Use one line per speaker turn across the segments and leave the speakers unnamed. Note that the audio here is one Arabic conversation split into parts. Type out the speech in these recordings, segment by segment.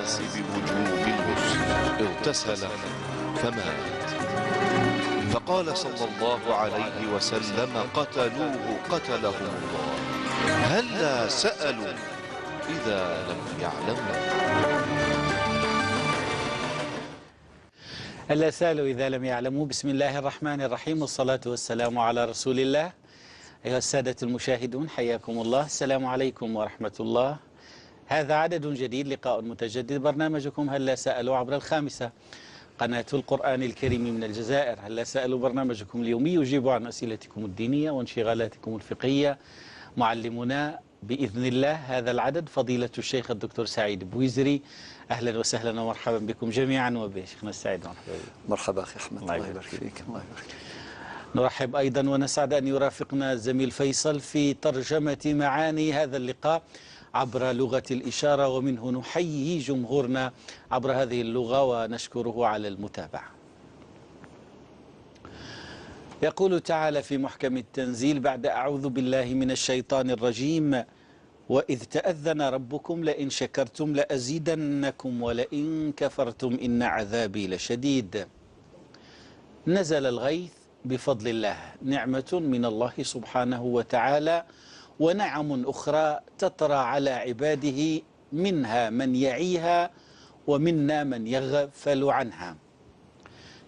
الناس بوجوب الغسل، اغتسل فمات. فقال صلى الله عليه وسلم: قتلوه قتلهم الله، هلا سألوا إذا لم يعلموا.
هلا سألوا إذا لم يعلموا. بسم الله الرحمن الرحيم، والصلاة والسلام على رسول الله. أيها السادة المشاهدون، حياكم الله، السلام عليكم ورحمة الله. هذا عدد جديد، لقاء متجدد، برنامجكم هلا سألوا عبر الخامسة، قناة القرآن الكريم من الجزائر. هلا سألوا برنامجكم اليومي يجيب عن أسئلتكم الدينية وانشغالاتكم الفقهية. معلمنا بإذن الله هذا العدد فضيلة الشيخ الدكتور سعيد بويزري. أهلا وسهلا ومرحبا بكم جميعا، وبشيخنا السعيد مرحبا.
مرحبا أخي أحمد، الله يبارك فيك. الله يبارك فيك.
نرحب أيضا ونسعد أن يرافقنا الزميل فيصل في ترجمة معاني هذا اللقاء عبر لغة الإشارة، ومنه نحيي جمهورنا عبر هذه اللغة ونشكره على المتابعة. يقول تعالى في محكم التنزيل بعد أعوذ بالله من الشيطان الرجيم: وإذ تأذن ربكم لئن شكرتم لأزيدنكم ولئن كفرتم إن عذابي لشديد. نزل الغيث بفضل الله، نعمة من الله سبحانه وتعالى، ونعم أخرى تطرى على عباده، منها من يعيها ومنا من يغفل عنها.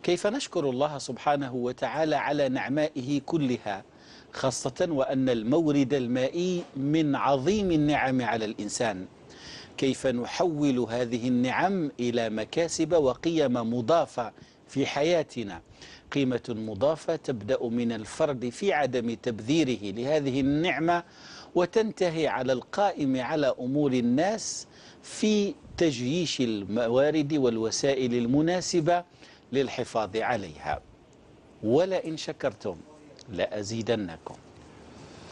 كيف نشكر الله سبحانه وتعالى على نعمائه كلها، خاصة وأن المورد المائي من عظيم النعم على الإنسان؟ كيف نحول هذه النعم إلى مكاسب وقيم مضافة في حياتنا؟ قيمة مضافة تبدأ من الفرد في عدم تبذيره لهذه النعمة، وتنتهي على القائم على أمور الناس في تجييش الموارد والوسائل المناسبة للحفاظ عليها. ولئن شكرتم لأزيدنكم.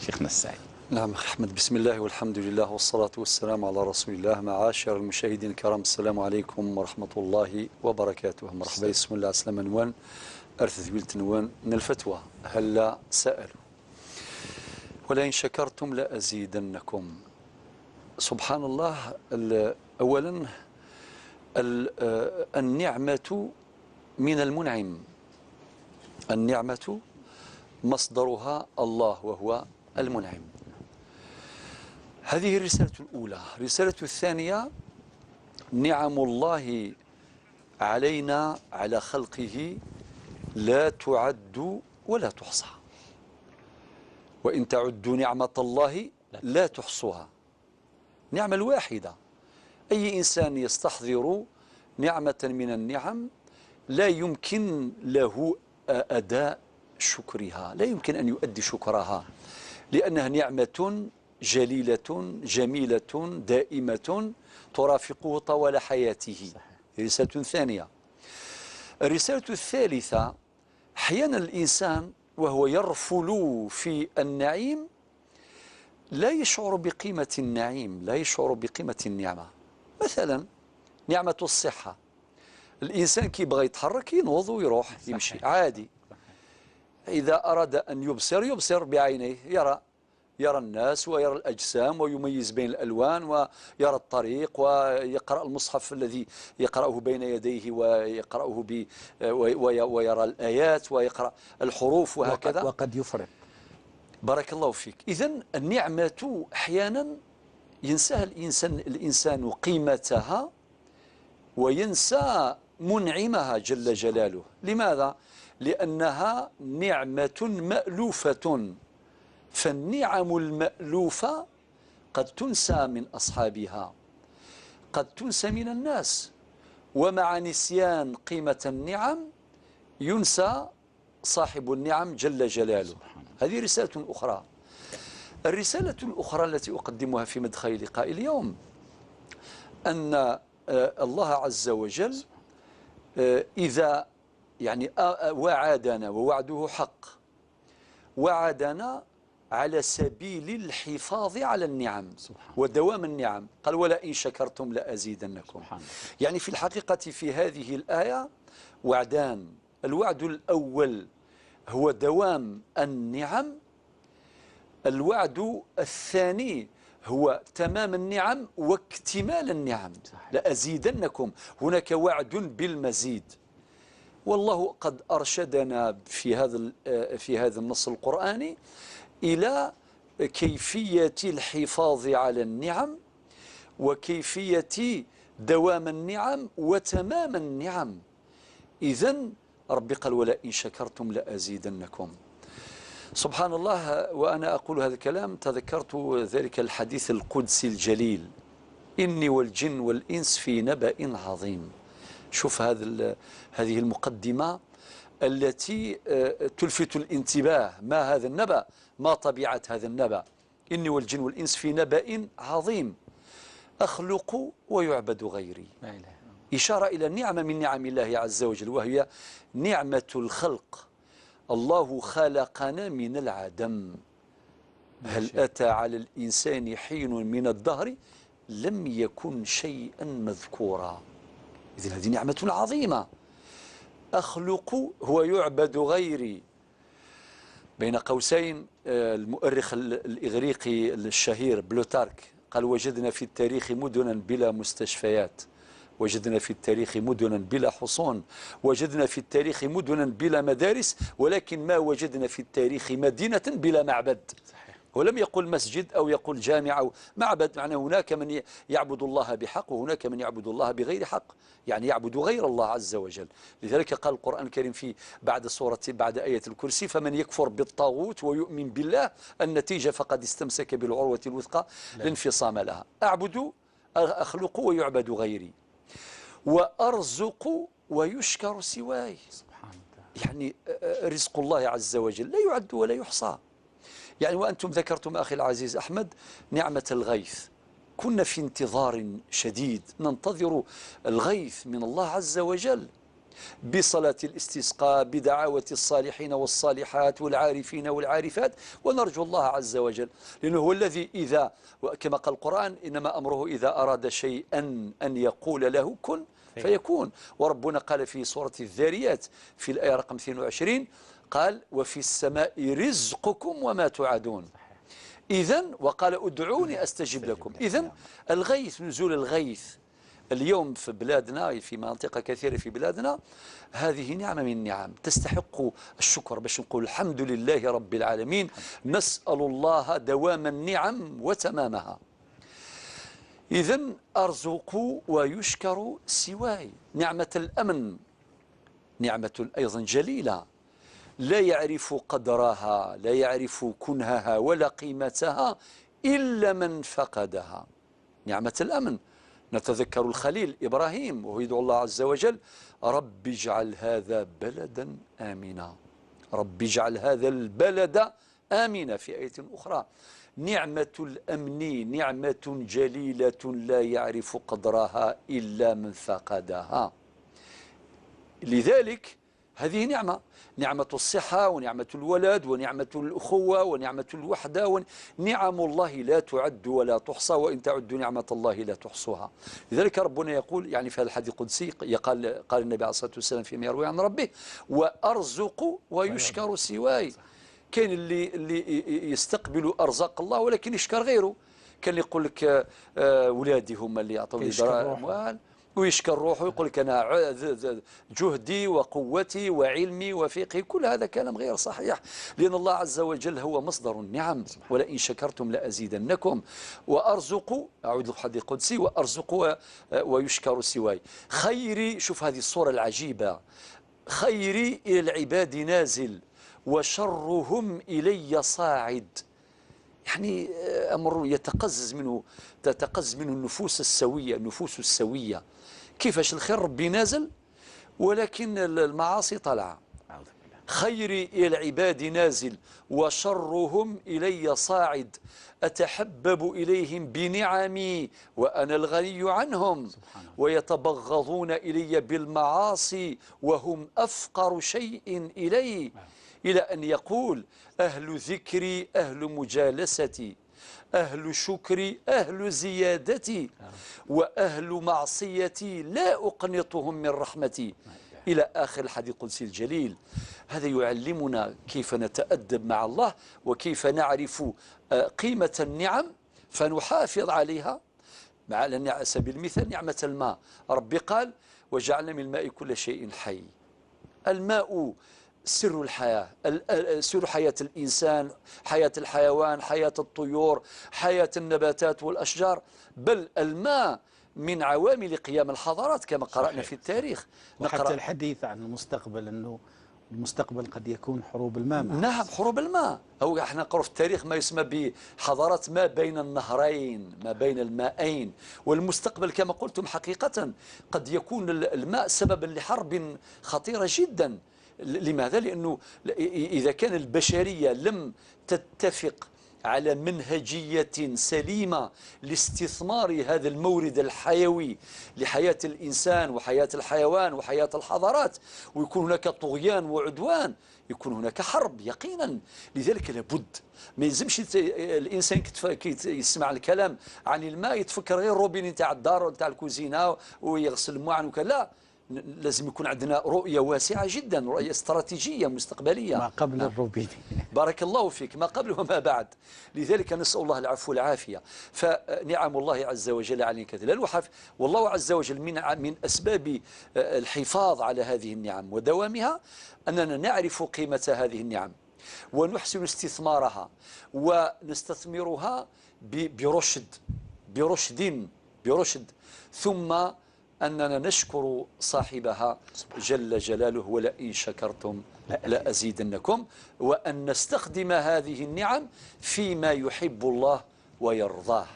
شيخنا السعيد.
نعم أخي أحمد، بسم الله والحمد لله والصلاة والسلام على رسول الله. معاشر المشاهدين الكرام، السلام عليكم ورحمة الله وبركاته. مرحبا، بسم الله عسلام نوان أرث ذويلت نوان من الفتوى. هلا سألوا ولئن شكرتم لأزيدنكم. سبحان الله. أولا النعمة من المنعم، النعمة مصدرها الله وهو المنعم. هذه الرسالة الأولى. الرسالة الثانية: نعم الله علينا على خلقه لا تعد ولا تحصى، وإن تعدوا نعمة الله لا تحصوها. نعمة الواحدة، أي إنسان يستحضر نعمة من النعم لا يمكن له أداء شكرها، لا يمكن أن يؤدي شكرها، لأنها نعمة جليلة جميلة دائمة ترافقه طوال حياته. رسالة ثانية. الرسالة الثالثة: أحيانا الإنسان وهو يرفل في النعيم لا يشعر بقيمة النعيم، لا يشعر بقيمة النعمة. مثلا نعمة الصحة، الإنسان كي يبغى يتحرك ينوض ويروح يمشي عادي. إذا أراد أن يبصر بعينيه، يرى الناس ويرى الأجسام ويميز بين الألوان ويرى الطريق ويقرأ المصحف الذي يقرأه بين يديه ويقرأه ويرى الآيات ويقرأ الحروف وهكذا.
وقد يفرق.
بارك الله فيك. إذن النعمة أحيانا ينساها الإنسان قيمتها وينسى منعمها جل جلاله. لماذا؟ لأنها نعمة مألوفة، فالنعم المألوفة قد تنسى من أصحابها، قد تنسى من الناس، ومع نسيان قيمة النعم ينسى صاحب النعم جل جلاله. هذه رسالة أخرى. الرسالة الأخرى التي أقدمها في مدخل لقاء اليوم أن الله عز وجل إذا وعدنا، ووعده حق، وعدنا على سبيل الحفاظ على النعم ودوام النعم. قال: ولئن شكرتم لأزيدنكم. يعني في الحقيقة في هذه الآية وعدان. الوعد الأول هو دوام النعم، الوعد الثاني هو تمام النعم واكتمال النعم. لأزيدنكم، هناك وعد بالمزيد. والله قد أرشدنا في هذا النص القرآني إلى كيفية الحفاظ على النعم وكيفية دوام النعم وتمام النعم. إذن ربي قال ولئن شكرتم لأزيدنكم. سبحان الله، وأنا أقول هذا الكلام تذكرت ذلك الحديث القدسي الجليل: إني والجن والإنس في نبأ عظيم. شوف هذه المقدمة التي تلفت الانتباه. ما هذا النبأ؟ ما طبيعة هذا النبأ؟ إني والجن والإنس في نبأ عظيم أخلق ويعبد غيري. إشارة إلى نعمة من نعم الله عز وجل، وهي نعمة الخلق. الله خلقنا من العدم. هل أتى على الإنسان حين من الدهر لم يكن شيئا مذكورا. إذن هذه نعمة عظيمة. أخلق هو يعبد غيري. بين قوسين المؤرخ الإغريقي الشهير بلوتارك قال: وجدنا في التاريخ مدنا بلا مستشفيات، وجدنا في التاريخ مدنا بلا حصون، وجدنا في التاريخ مدنا بلا مدارس، ولكن ما وجدنا في التاريخ مدينة بلا معبد. ولم يقل مسجد أو يقول جامع أو معبد، معناه هناك من يعبد الله بحق وهناك من يعبد الله بغير حق، يعني يعبد غير الله عز وجل. لذلك قال القرآن الكريم في بعد آية الكرسي: فمن يكفر بالطاغوت ويؤمن بالله النتيجة فقد استمسك بالعروة الوثقى لا انفصام لها. أعبد، أخلق ويعبد غيري، وأرزق ويشكر سواي. يعني رزق الله عز وجل لا يعد ولا يحصى. يعني وأنتم ذكرتم أخي العزيز أحمد نعمة الغيث. كنا في انتظار شديد ننتظر الغيث من الله عز وجل، بصلاة الاستسقاء، بدعوة الصالحين والصالحات والعارفين والعارفات، ونرجو الله عز وجل، لأنه هو الذي إذا، كما قال القرآن: إنما أمره إذا أراد شيئا أن يقول له كن فيكون. وربنا قال في سورة الذاريات في الآية رقم 22 قال: وفي السماء رزقكم وما توعدون. إذن وقال: ادعوني أستجب لكم. إذن الغيث، نزول الغيث اليوم في بلادنا، في مناطق كثيرة في بلادنا، هذه نعمة من النعم تستحق الشكر، باش نقول الحمد لله رب العالمين. نسأل الله دوام النعم وتمامها. إذن أرزق ويشكر سواي. نعمة الأمن نعمة أيضا جليلة، لا يعرف قدرها، لا يعرف كنهها ولا قيمتها إلا من فقدها. نعمة الأمن، نتذكر الخليل إبراهيم وهو يدعو الله عز وجل: رب اجعل هذا بلدا آمنا، رب اجعل هذا البلد آمنا. في آية أخرى نعمة الأمن نعمة جليلة لا يعرف قدرها إلا من فقدها. لذلك هذه نعمة الصحة ونعمة الولد ونعمة الأخوة ونعمة الوحدة، نعم الله لا تعد ولا تحصى، وإن تعدوا نعمة الله لا تحصوها. لذلك ربنا يقول يعني في هذا الحديث القدسي، قال النبي عليه الصلاة والسلام فيما يروي عن ربه: وأرزق ويشكر سواي. كان اللي يستقبل أرزاق الله ولكن يشكر غيره. كان اللي يقول لك ولادي هم اللي يعطوني أموال ويشكر روحه، يقول لك أنا جهدي وقوتي وعلمي وفقهي. كل هذا كلام غير صحيح، لأن الله عز وجل هو مصدر النعم. ولئن شكرتم لأزيدنكم. وأرزق، أعود للحديث القدسي: وأرزق ويشكر سواي. خيري، شوف هذه الصورة العجيبة: خيري إلى العباد نازل وشرهم إلي صاعد. يعني أمر تتقزز منه النفوس السوية، النفوس السوية. كيفاش الخير ربي نازل ولكن المعاصي طالعة. خيري إلى العباد نازل وشرهم إلي صاعد، أتحبب إليهم بنعمي وأنا الغني عنهم، ويتبغضون إلي بالمعاصي وهم أفقر شيء إلي. إلى أن يقول: أهل ذكري أهل مجالستي، أهل شكري أهل زيادتي، وأهل معصيتي لا أقنطهم من رحمتي، إلى آخر الحديث القدسي الجليل. هذا يعلمنا كيف نتأدب مع الله وكيف نعرف قيمة النعم فنحافظ عليها. على سبيل المثال نعمة الماء، ربي قال وجعلنا من الماء كل شيء حي. الماء سر الحياة، سر حياة الإنسان، حياة الحيوان، حياة الطيور، حياة النباتات والأشجار، بل الماء من عوامل قيام الحضارات كما قرأنا في التاريخ.
وحتى الحديث عن المستقبل أنه المستقبل قد يكون حروب الماء.
نعم، حروب الماء. هو احنا نقرأ في التاريخ ما يسمى بحضارات ما بين النهرين، ما بين المائين. والمستقبل كما قلتم حقيقة قد يكون الماء سببا لحرب خطيرة جدا. لماذا؟ لأنه إذا كان البشرية لم تتفق على منهجية سليمة لاستثمار هذا المورد الحيوي لحياة الإنسان وحياة الحيوان وحياة الحضارات، ويكون هناك طغيان وعدوان، يكون هناك حرب يقينا. لذلك لابد ما يلزمش الانسان كي يسمع الكلام عن الماء يتفكر غير الروبين نتاع الدار ونتاع الكوزينه ويغسل المواعن وكذا. لا، لازم يكون عندنا رؤية واسعة جدا، رؤية استراتيجية مستقبلية.
ما قبل الروبين.
بارك الله فيك، ما قبل وما بعد. لذلك نسأل الله العفو والعافية. فنعم الله عز وجل علينا كثيرا، والله عز وجل من أسباب الحفاظ على هذه النعم ودوامها أننا نعرف قيمة هذه النعم ونحسن استثمارها ونستثمرها برشد، ثم أننا نشكر صاحبها جل جلاله ولئن شكرتم لأزيدنكم، وأن نستخدم هذه النعم فيما يحب الله ويرضاه.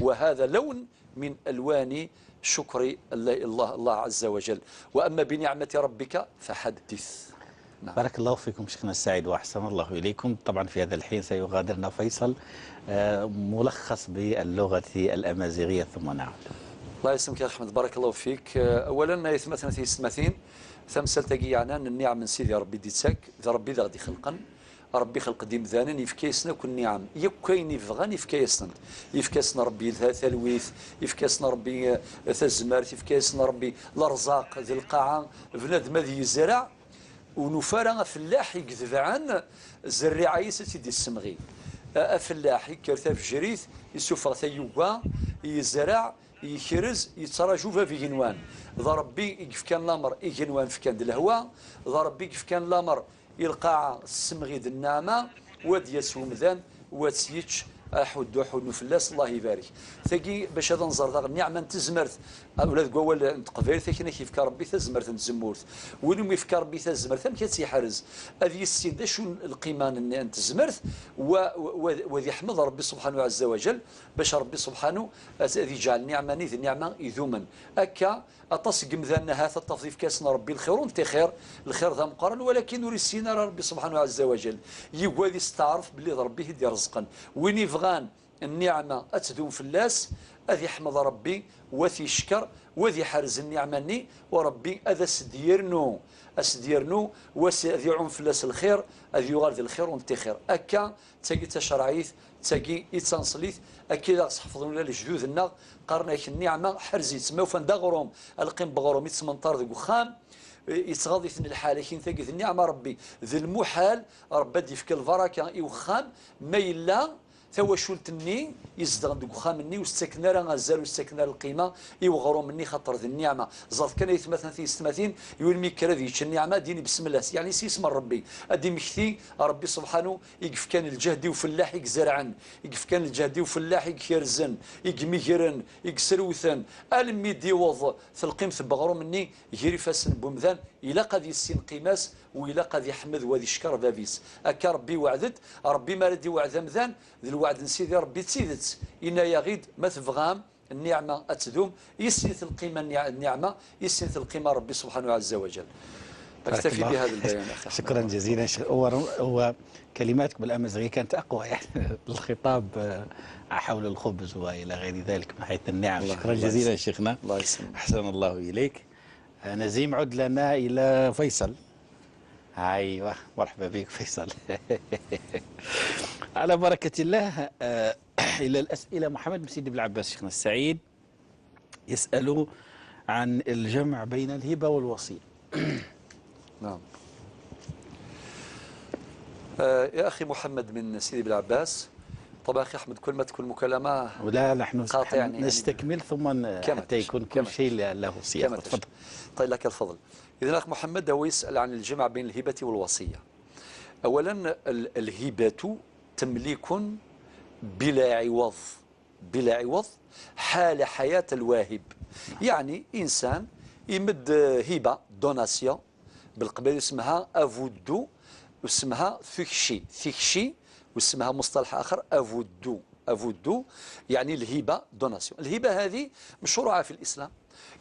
وهذا لون من ألوان شكر الله عز وجل. وأما بنعمة ربك فحدث.
نعم. بارك الله فيكم شيخنا السعيد وأحسن الله إليكم. طبعا في هذا الحين سيغادرنا فيصل ملخص باللغة الأمازيغية ثم نعود.
الله يسلمك يا أحمد، بارك الله فيك. أولا يثمثنا في سمثين ثمسل تقيعنا النعم من سيدي ربي ديتساك ذا ربي ذا غادي خلقا ربي خلق ديم ذانا يفكيسنا كل نعم يكاين يفغان يفكيسنا ربي ثلويث، يفكيسنا ربي ثزمارت، يفكيسنا ربي الارزاق ذي القاعه بنادم ذي يزرع ونفارا فلاح يكذب عن زريعه يسيدي السمغي فلاح يكرث في جريث يسوفغ ثيوبا يزرع يكرز يتراجو في جنوان ذا ربي يقف كان لامر يجنوان في كان الهواء ذا ربي يقف كان لامر يلقى السمغي النعمه واد يسوم ذان واتسيتش حد نفلاس الله يبارك ثقي باش هذا نزر ذا النعمه تزمرت اولاد قوال تقبير ثكنا كيف ربي تزمرت نتزمورت وين يفكر ربي تزمرت ثم كتيحرز هذه السيده شو القيمه ان تزمرت وذي حمد ربي سبحانه عز وجل باش ربي سبحانه الذي جعل نعمه ذي النعمه يذوما هكا اتصق مذنها التفضيف كاسنا ربي الخير وانت خير الخير ذا مقارن ولكن نوري السينا ربي سبحانه عز وجل يقوى يستعرف باللي ربي يدي رزقا وين يفغان النعمه اتدوم في اللاس اذي حمد ربي وذي شكر وذي حرز النعمه ني وربي اذا اسديرنو وذي عم في اللاس الخير اذي يغال الخير وانت خير اكا تاقي تشرعيث تاقي يتنصليث اكيد تحفظون لنا الجدود النا قرناك النعمه حرزيت ما وفن دغروم القيم بغروم يتسمنطار ذو خام يتغاضي في الحالكين ثقي النعمه ربي ذي المحال ربي ديفك البركه يوخام ما الا ثوا شولتني يزدغن دوك خامني واستكنا راه غزال واستكنا القيمه يوغرو مني خاطر ذي النعمه زرت كان يتمثل في استماثين يقول مي كرا ذيك النعمه ديني بسم الله يعني سيسم ربي ادي مكثي ربي سبحانه يقف كان الجهدي وفلاح يزرعن يقف كان الجهدي وفلاح يكرزن يقميرن يكسروثن المي ديوض في القيمه بغرو مني يجري فاسن بومذان الى قد يسين قيماس والى قد يحمد وذي شكر بابيس اكا ربي وعدت ربي ما ردي وعد مذان ذي الوعد نسيدي ربي تسيدت إنا يغيد ما تفغام النعمة أتدوم يسنث القيمة النعمة يسنث القيمة ربي سبحانه عز وجل. أكتفي بهذا البيان أخي.
شكرا جزيلا. هو كلماتك بالأمازيغية كانت أقوى يعني الخطاب حول الخبز وإلى غير ذلك من حيث النعم. شكرا جزيلا شيخنا.
الله يسلمك.
أحسن الله إليك. نزيم عد لنا إلى فيصل. أيوة مرحبا بك فيصل. على بركة الله إلى الأسئلة. محمد بن سيدي بالعباس شيخنا السعيد يسأل عن الجمع بين الهبة والوصية.
نعم يا أخي محمد بن سيدي بالعباس طبعا أخي أحمد كل ما تكون مكالمة
ولا نحن
قاطع يعني
نستكمل ثم حتى يكون كل شيء له سياق. تفضل.
طيب لك الفضل. إذا أخ محمد هو يسأل عن الجمع بين الهبة والوصية. أولا الهبة تمليك بلا عوض، بلا عوض حال حياة الواهب. يعني إنسان يمد هبة دوناسيون بالقبيل اسمها أفودو واسمها ثيكشي واسمها مصطلح آخر أفودو يعني الهبة دوناسيون. الهبة هذه مشروعة في الإسلام،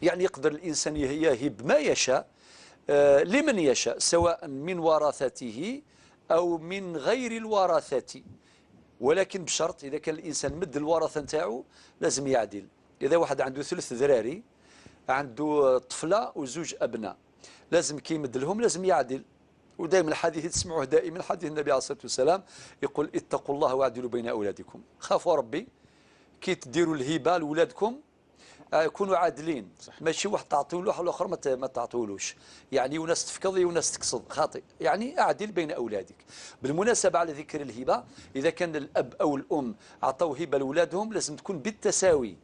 يعني يقدر الإنسان يهب ما يشاء لمن يشاء سواء من ورثته أو من غير الورثة، ولكن بشرط إذا كان الإنسان مد الورثة نتاعو لازم يعدل. إذا واحد عنده 3 ذراري، عنده طفلة وزوج أبناء، لازم كي يمد لهم لازم يعدل. ودائما الحديث تسمعوه دائما، حديث النبي عليه الصلاة والسلام يقول اتقوا الله واعدلوا بين أولادكم. خافوا ربي كي تديروا الهبة لأولادكم يكونوا عادلين، ماشي واحد تعطيه له والاخر ما تعطيهولوش، يعني وناس تفكضي وناس تقصد خاطئ، يعني اعدل بين اولادك. بالمناسبه على ذكر الهبه، اذا كان الاب او الام عطوا هبه لاولادهم لازم تكون بالتساوي،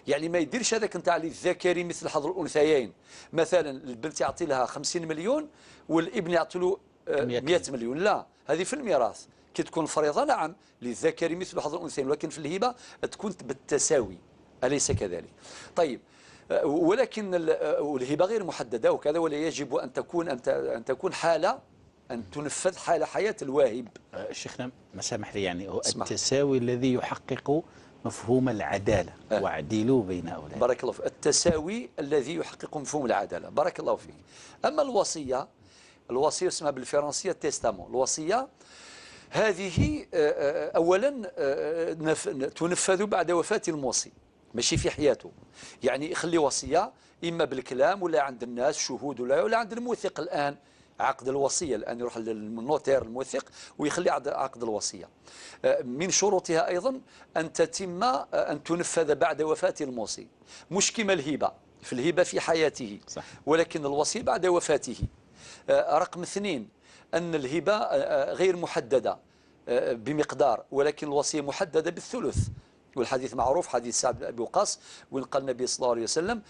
يعني ما يديرش هذاك نتاع للذكر مثل حظ الانثيين. مثلا البنت يعطي لها 50 مليون والابن يعطي له 100 مليون، لا، هذه في الميراث. كي تكون الفريضه نعم للذكر مثل حظ الانثيين، ولكن في الهبه تكون بالتساوي، أليس كذلك؟ طيب، ولكن الهبة غير محددة وكذا، ولا يجب أن تكون حالة، أن تنفذ حال حياة الواهب.
شيخنا مسامح لي، يعني هو التساوي الذي يحقق مفهوم العدالة. واعدلوا بين أولادكم.
بارك الله فيك. التساوي الذي يحقق مفهوم العدالة، بارك الله فيك. أما الوصية اسمها بالفرنسية تيستامون. الوصية هذه أولا تنفذ بعد وفاة الموصي، ماشي في حياته. يعني يخلي وصية إما بالكلام ولا عند الناس شهود ولا عند الموثق. الآن عقد الوصية الآن يروح للنوتير الموثق ويخلي عقد الوصية. من شروطها أيضا أن تنفذ بعد وفاة الموصي، مش كما الهبة. في الهبة في حياته صح، ولكن الوصية بعد وفاته. رقم 2 أن الهبة غير محددة بمقدار، ولكن الوصية محددة بالثلث. والحديث معروف، حديث سعد بن أبي وقاص، وإن قال النبي صلى الله عليه وسلم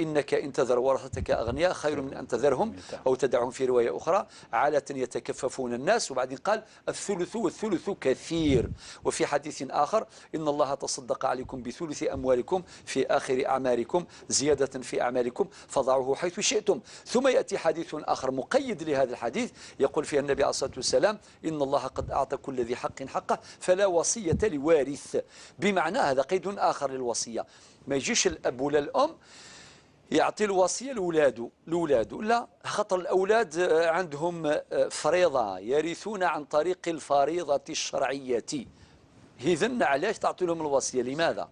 إنك إن تذر ورثتك أغنياء خير من أن تذرهم أو تدعهم في رواية أخرى عالة يتكففون الناس. وبعدين قال الثلث والثلث كثير. وفي حديث آخر إن الله تصدق عليكم بثلث أموالكم في آخر أعماركم زيادة في أعمالكم فضعوه حيث شئتم. ثم يأتي حديث آخر مقيد لهذا الحديث يقول فيه النبي عليه الصلاة والسلام إن الله قد أعطى كل ذي حق حقه فلا وصية لوارث. بمعنى هذا قيد آخر للوصية، ما يجيش الأب ولا الأم يعطي الوصية لولاده، لا، خاطر الأولاد عندهم فريضة يرثون عن طريق الفريضة الشرعية. إذن علاش تعطي لهم الوصية؟ لماذا؟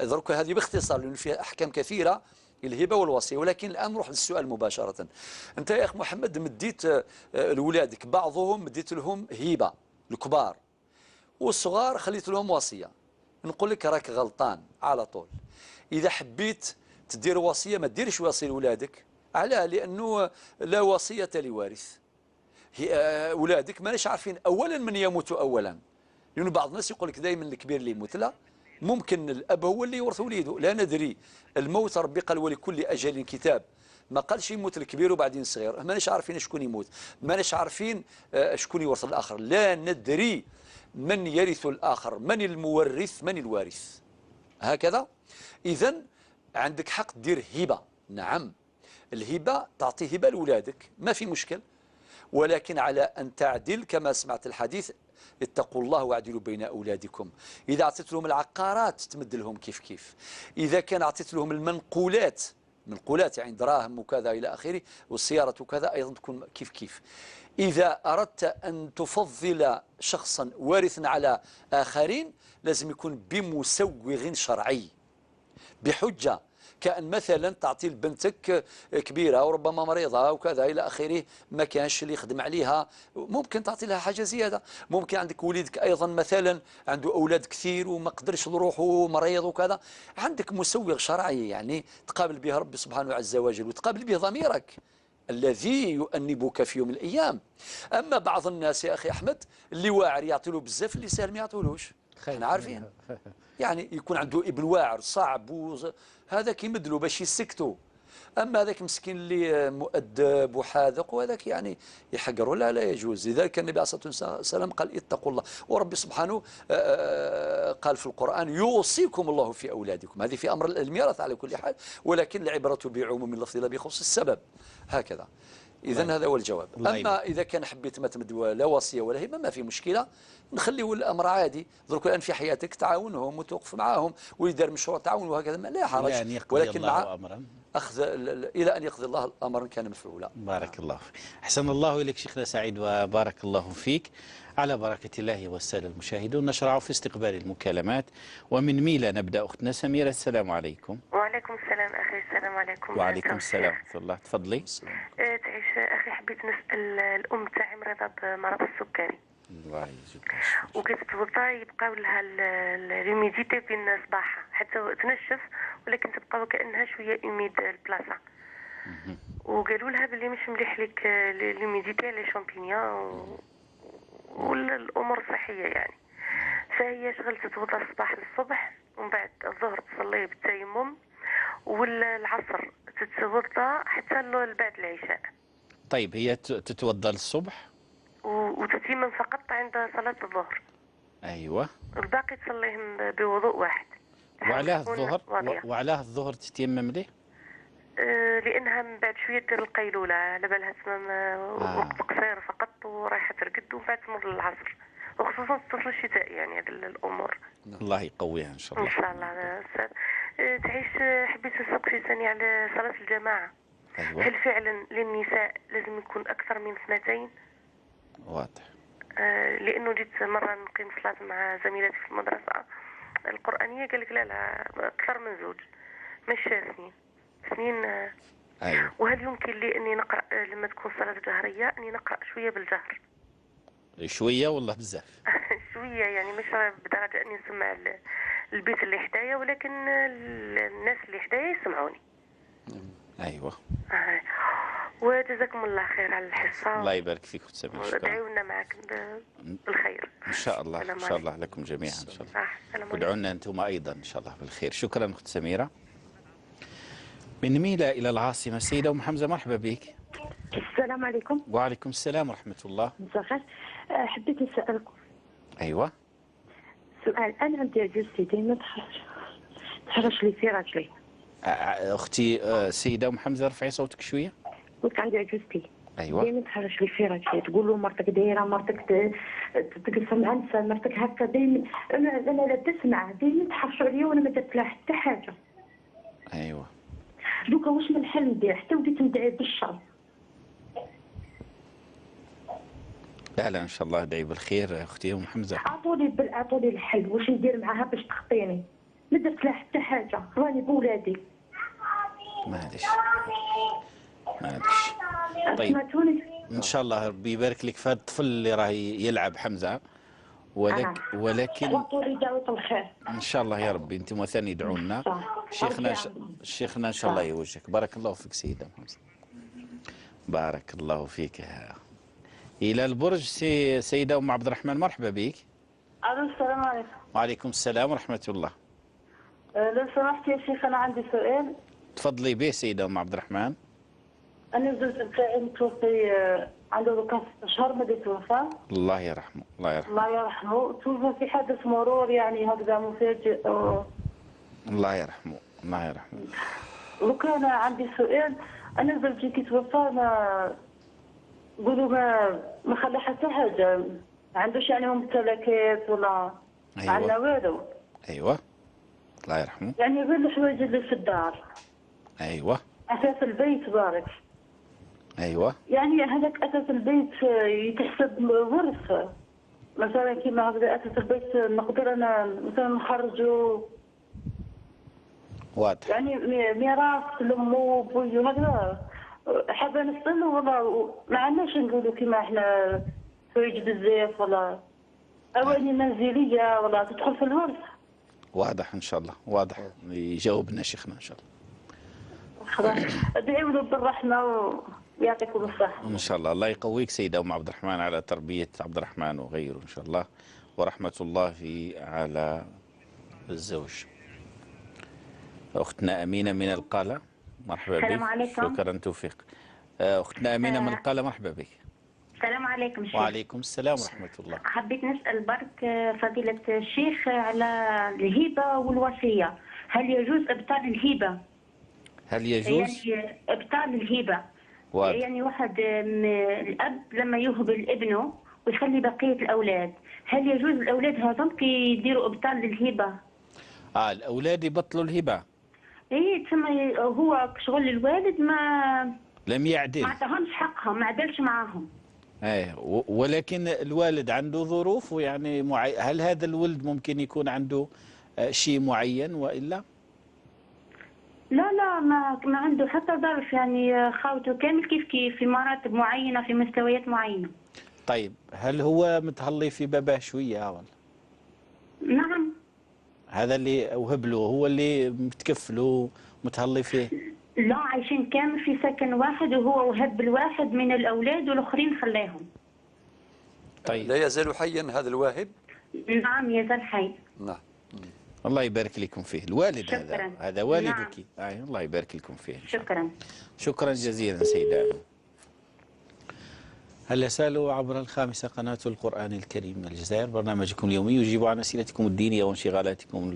ذلك هذه باختصار لأن فيها أحكام كثيرة الهبة والوصية. ولكن الآن نروح للسؤال مباشرة. أنت يا أخ محمد مديت لولادك بعضهم مديت لهم هبة الكبار، والصغار خليت لهم وصية. نقول لك راك غلطان على طول. إذا حبيت تدير وصية ما تديرش وصية لولادك. علاه؟ لأنه لا وصية لوارث. أولادك ماناش عارفين أولا من يموت أولا، لأنه بعض الناس يقول لك دائما الكبير اللي يموت. لا، ممكن الأب هو اللي يورث وليده، لا ندري. الموت ربي قال ولكل أجل كتاب، ما قالش يموت الكبير وبعدين الصغير. ماناش عارفين شكون يموت، ماناش عارفين شكون يورث الآخر، لا ندري من يرث الآخر، من المورث، من الوارث. هكذا. إذن عندك حق تدير هبة، نعم، الهبة تعطي هبة لأولادك ما في مشكل، ولكن على أن تعدل كما سمعت الحديث اتقوا الله واعدلوا بين أولادكم. إذا أعطيت لهم العقارات تمد لهم كيف كيف. إذا كان أعطيت لهم المنقولات يعني دراهم وكذا إلى آخره، والسيارة وكذا أيضا تكون كيف كيف. إذا أردت أن تفضل شخصا وارثا على آخرين لازم يكون بمسوغ شرعي بحجة، كأن مثلا تعطي لبنتك كبيرة وربما مريضة وكذا إلى آخره، ما كانش اللي يخدم عليها، ممكن تعطي لها حاجة زيادة. ممكن عندك وليدك أيضا مثلا عنده أولاد كثير وما قدرش يروح ومريض وكذا، عندك مسوغ شرعي يعني تقابل به ربي سبحانه عز وجل وتقابل به ضميرك. الذي يؤنبك في يوم من الأيام. أما بعض الناس يا أخي أحمد اللي واعر يعطي له بزاف، اللي سهل ما يعطولوش. احنا عارفين يعني يكون عنده ابن واعر صعب هذا كيمدلو باش يسكتوا. أما هذاك مسكين اللي مؤدب وحاذق وهذاك يعني يحقره، لا يجوز. لذلك النبي عليه الصلاة والسلام قال اتقوا الله، وربي سبحانه قال في القرآن يوصيكم الله في أولادكم. هذه في أمر الميراث على كل حال، ولكن العبرة بعموم اللفظ لا بخصوص السبب، هكذا. إذا هذا هو الجواب. أما إذا كان حبيت ما تمد لا وصية ولا هبة ما في مشكلة، نخليه الأمر عادي. درك الآن في حياتك تعاونهم وتوقف معهم ويدار مشروع تعاون وهكذا، لا حرج، ولكن مع أخذ إلى أن يقضي الله أمرا كان مفعولا.
بارك الله فيك. أحسن الله إليك شيخنا سعيد وبارك الله فيك. على بركة الله والسادة المشاهدون نشرع في استقبال المكالمات، ومن ميلا نبدأ. أختنا سميرة، السلام عليكم.
وعليكم السلام أخي. السلام عليكم.
وعليكم السلام ورحمة الله. تفضلي.
تعيش أخي. حبيت نسأل الأم تاعي مريضة بمرض السكري،
الله يجزيك.
وكتتوضا يبقاو لها ليميديتي بين صباحها حتى تنشف، ولكن تبقى وكأنها شوية إميد البلاصة. وقالوا لها باللي مش مليح لك ليميديتي لي شامبينيون والأمور الصحية يعني. فهي شغل تتوضا الصباح للصبح، ومن بعد الظهر تصلي بالتيمم، والعصر تتوضا حتى بعد العشاء.
طيب هي تتوضا الصبح
وتتيمم فقط عند صلاة الظهر.
أيوة.
الباقي تصليهم بوضوء واحد.
وعلاه الظهر تتيمم ليه؟
لأنها من بعد شوية دير القيلولة، على بالها تمام وقت قصير فقط ورايحة ترقد، ومن بعد تمر للعصر، وخصوصا في الفصل الشتائي يعني هذه الأمور.
الله يقويها إن شاء الله.
إن شاء الله أستاذ. تعيش. حبيت نسألك شي ثاني على صلاة الجماعة.
أيوة.
هل فعلا للنساء لازم يكون أكثر من 2؟
واضح.
لأنه جيت مرة نقيم صلاة مع زميلتي في المدرسة القرآنية، قال لك لا أكثر من 2 مش 2.
أيوة.
وهل يمكن لي أني نقرأ لما تكون صلاة جهرية أني نقرأ شوية بالجهر؟
شوية والله بزاف؟
شوية يعني مش بدرجة أني نسمع البيت اللي حدايا، ولكن الناس اللي حدايا يسمعوني.
أيوة.
وجزاكم الله خير على الحصة.
الله يبارك فيك أخت سميرة.
ادعوا لنا معك بالخير
إن شاء الله. إن شاء الله لكم جميعا إن شاء الله. وادعوا لنا أنتم أيضا إن شاء الله بالخير. شكرا أخت سميرة. من ميلا إلى العاصمة سيدة أم حمزة، مرحبا بك.
السلام عليكم.
وعليكم السلام ورحمة الله.
مساء. حبيت نسألكم.
أيوة.
سؤال. أنا عندي عجوزتي ديما تحرش لي في راجلي.
أختي سيدة أم حمزة رفعي صوتك شوية.
قلت عندي عجوزتي.
أيوة.
ديما تحرش لي في راجلي، تقول له مرتك دايرة، مرتك تقسم عنسة، مرتك هكا ديما. أنا لا تسمع، ديما تحرشوا عليا وأنا ما درت لها حتى حاجة.
أيوة.
دوكا واش من الحل ندير؟ حتى وليت ندعي بالشر.
لا إن شاء الله ادعي بالخير أختي أم حمزة.
أعطوني الحل، واش ندير معاها باش تخطيني؟ ما درت لها حتى حاجة، راني بولادي.
معليش. طيب إن شاء الله ربي يبارك لك في هذا الطفل اللي راه يلعب حمزة، ولكن
وطولي دعوة الخير
إن شاء الله يا ربي. أنتم ثاني ادعوا لنا. شيخنا إن شاء الله يوجهك. بارك الله فيك سيدة حمزة. بارك الله فيك. إلى البرج سيدة أم عبد الرحمن، مرحبا بك.
السلام عليكم.
وعليكم السلام ورحمة الله.
لو سمحت يا شيخ أنا عندي سؤال.
تفضلي به سيدة أم عبد الرحمن.
أنا الزوج بتاعي متوفي، عنده 6 أشهر ما توفى.
الله يرحمه.
الله يرحمه. توفى في حادث مرور يعني هكذا مفاجئ.
الله يرحمه.
وكان عندي سؤال. أنا زوجي كي توفى ما قولوا ما خلى حتى حاجة، ما عندوش يعني ممتلكات ولا عندنا والو.
أيوة. الله يرحمه.
يعني غير الحوايج اللي في الدار.
أيوة.
أساس البيت بارك.
أيوة.
يعني هذاك أساس البيت يتحسب ورث، مثلا كيما هكذا أساس البيت نقدر أنا مثلا نخرجوا.
واضح.
يعني ميراث لأمه وبوي وهكذا. حابة نسأل والله ما عندناش نقولوا كيما احنا فويج بزاف ولا أواني منزلية ولا تدخل في الورث.
واضح إن شاء الله. واضح. يجاوبنا شيخنا إن شاء الله.
خلاص ادعوا له بالرحمة يعطيكم الصحة.
إن شاء الله. الله يقويك سيدة أم عبد الرحمن على تربية عبد الرحمن وغيره إن شاء الله، ورحمة الله على الزوج. أختنا أمينة من القالة، مرحبا بك.
السلام عليكم.
شكرا توفيق. أختنا أمينة من القالة، مرحبا بك.
السلام عليكم شيخ.
وعليكم السلام ورحمة الله.
حبيت نسأل برك فضيلة الشيخ على الهبة والوصية، هل يجوز إبطال الهبة؟
هل يجوز؟
يعني إبطال الهبة،
واضح.
يعني واحد الأب لما يهب لابنه ويخلي بقية الأولاد، هل يجوز الأولاد هذول كي يديروا إبطال للهبة؟
الأولاد يبطلوا الهبة؟
إيه، تسمى هو شغل الوالد ما
لم يعدل،
ما عطاهمش حقهم، ما عدلش معاهم.
ايه، ولكن الوالد عنده ظروف يعني هل هذا الولد ممكن يكون عنده شيء معين والا؟
لا ما عنده حتى ظرف، يعني خاوته كامل كيف في مراتب معينة، في مستويات معينة.
طيب هل هو متهلي في باباه شوية ولا؟
نعم.
هذا اللي أوهب له هو اللي متكفله متهلي فيه؟
لا، عايشين كامل في سكن واحد، وهو وهب الواحد من الأولاد والآخرين خلاهم.
طيب
لا يزال حيا هذا الواهب؟
نعم يزال حي.
نعم.
الله يبارك لكم فيه الوالد.
شكرا.
هذا والدك. نعم. الله يبارك لكم فيه.
شكرا.
شكرا جزيلا سيدة. هل سالوا عبر الخامسة قناة القرآن الكريم من الجزائر، برنامجكم اليومي يجيب عن أسئلتكم الدينية وانشغالاتكم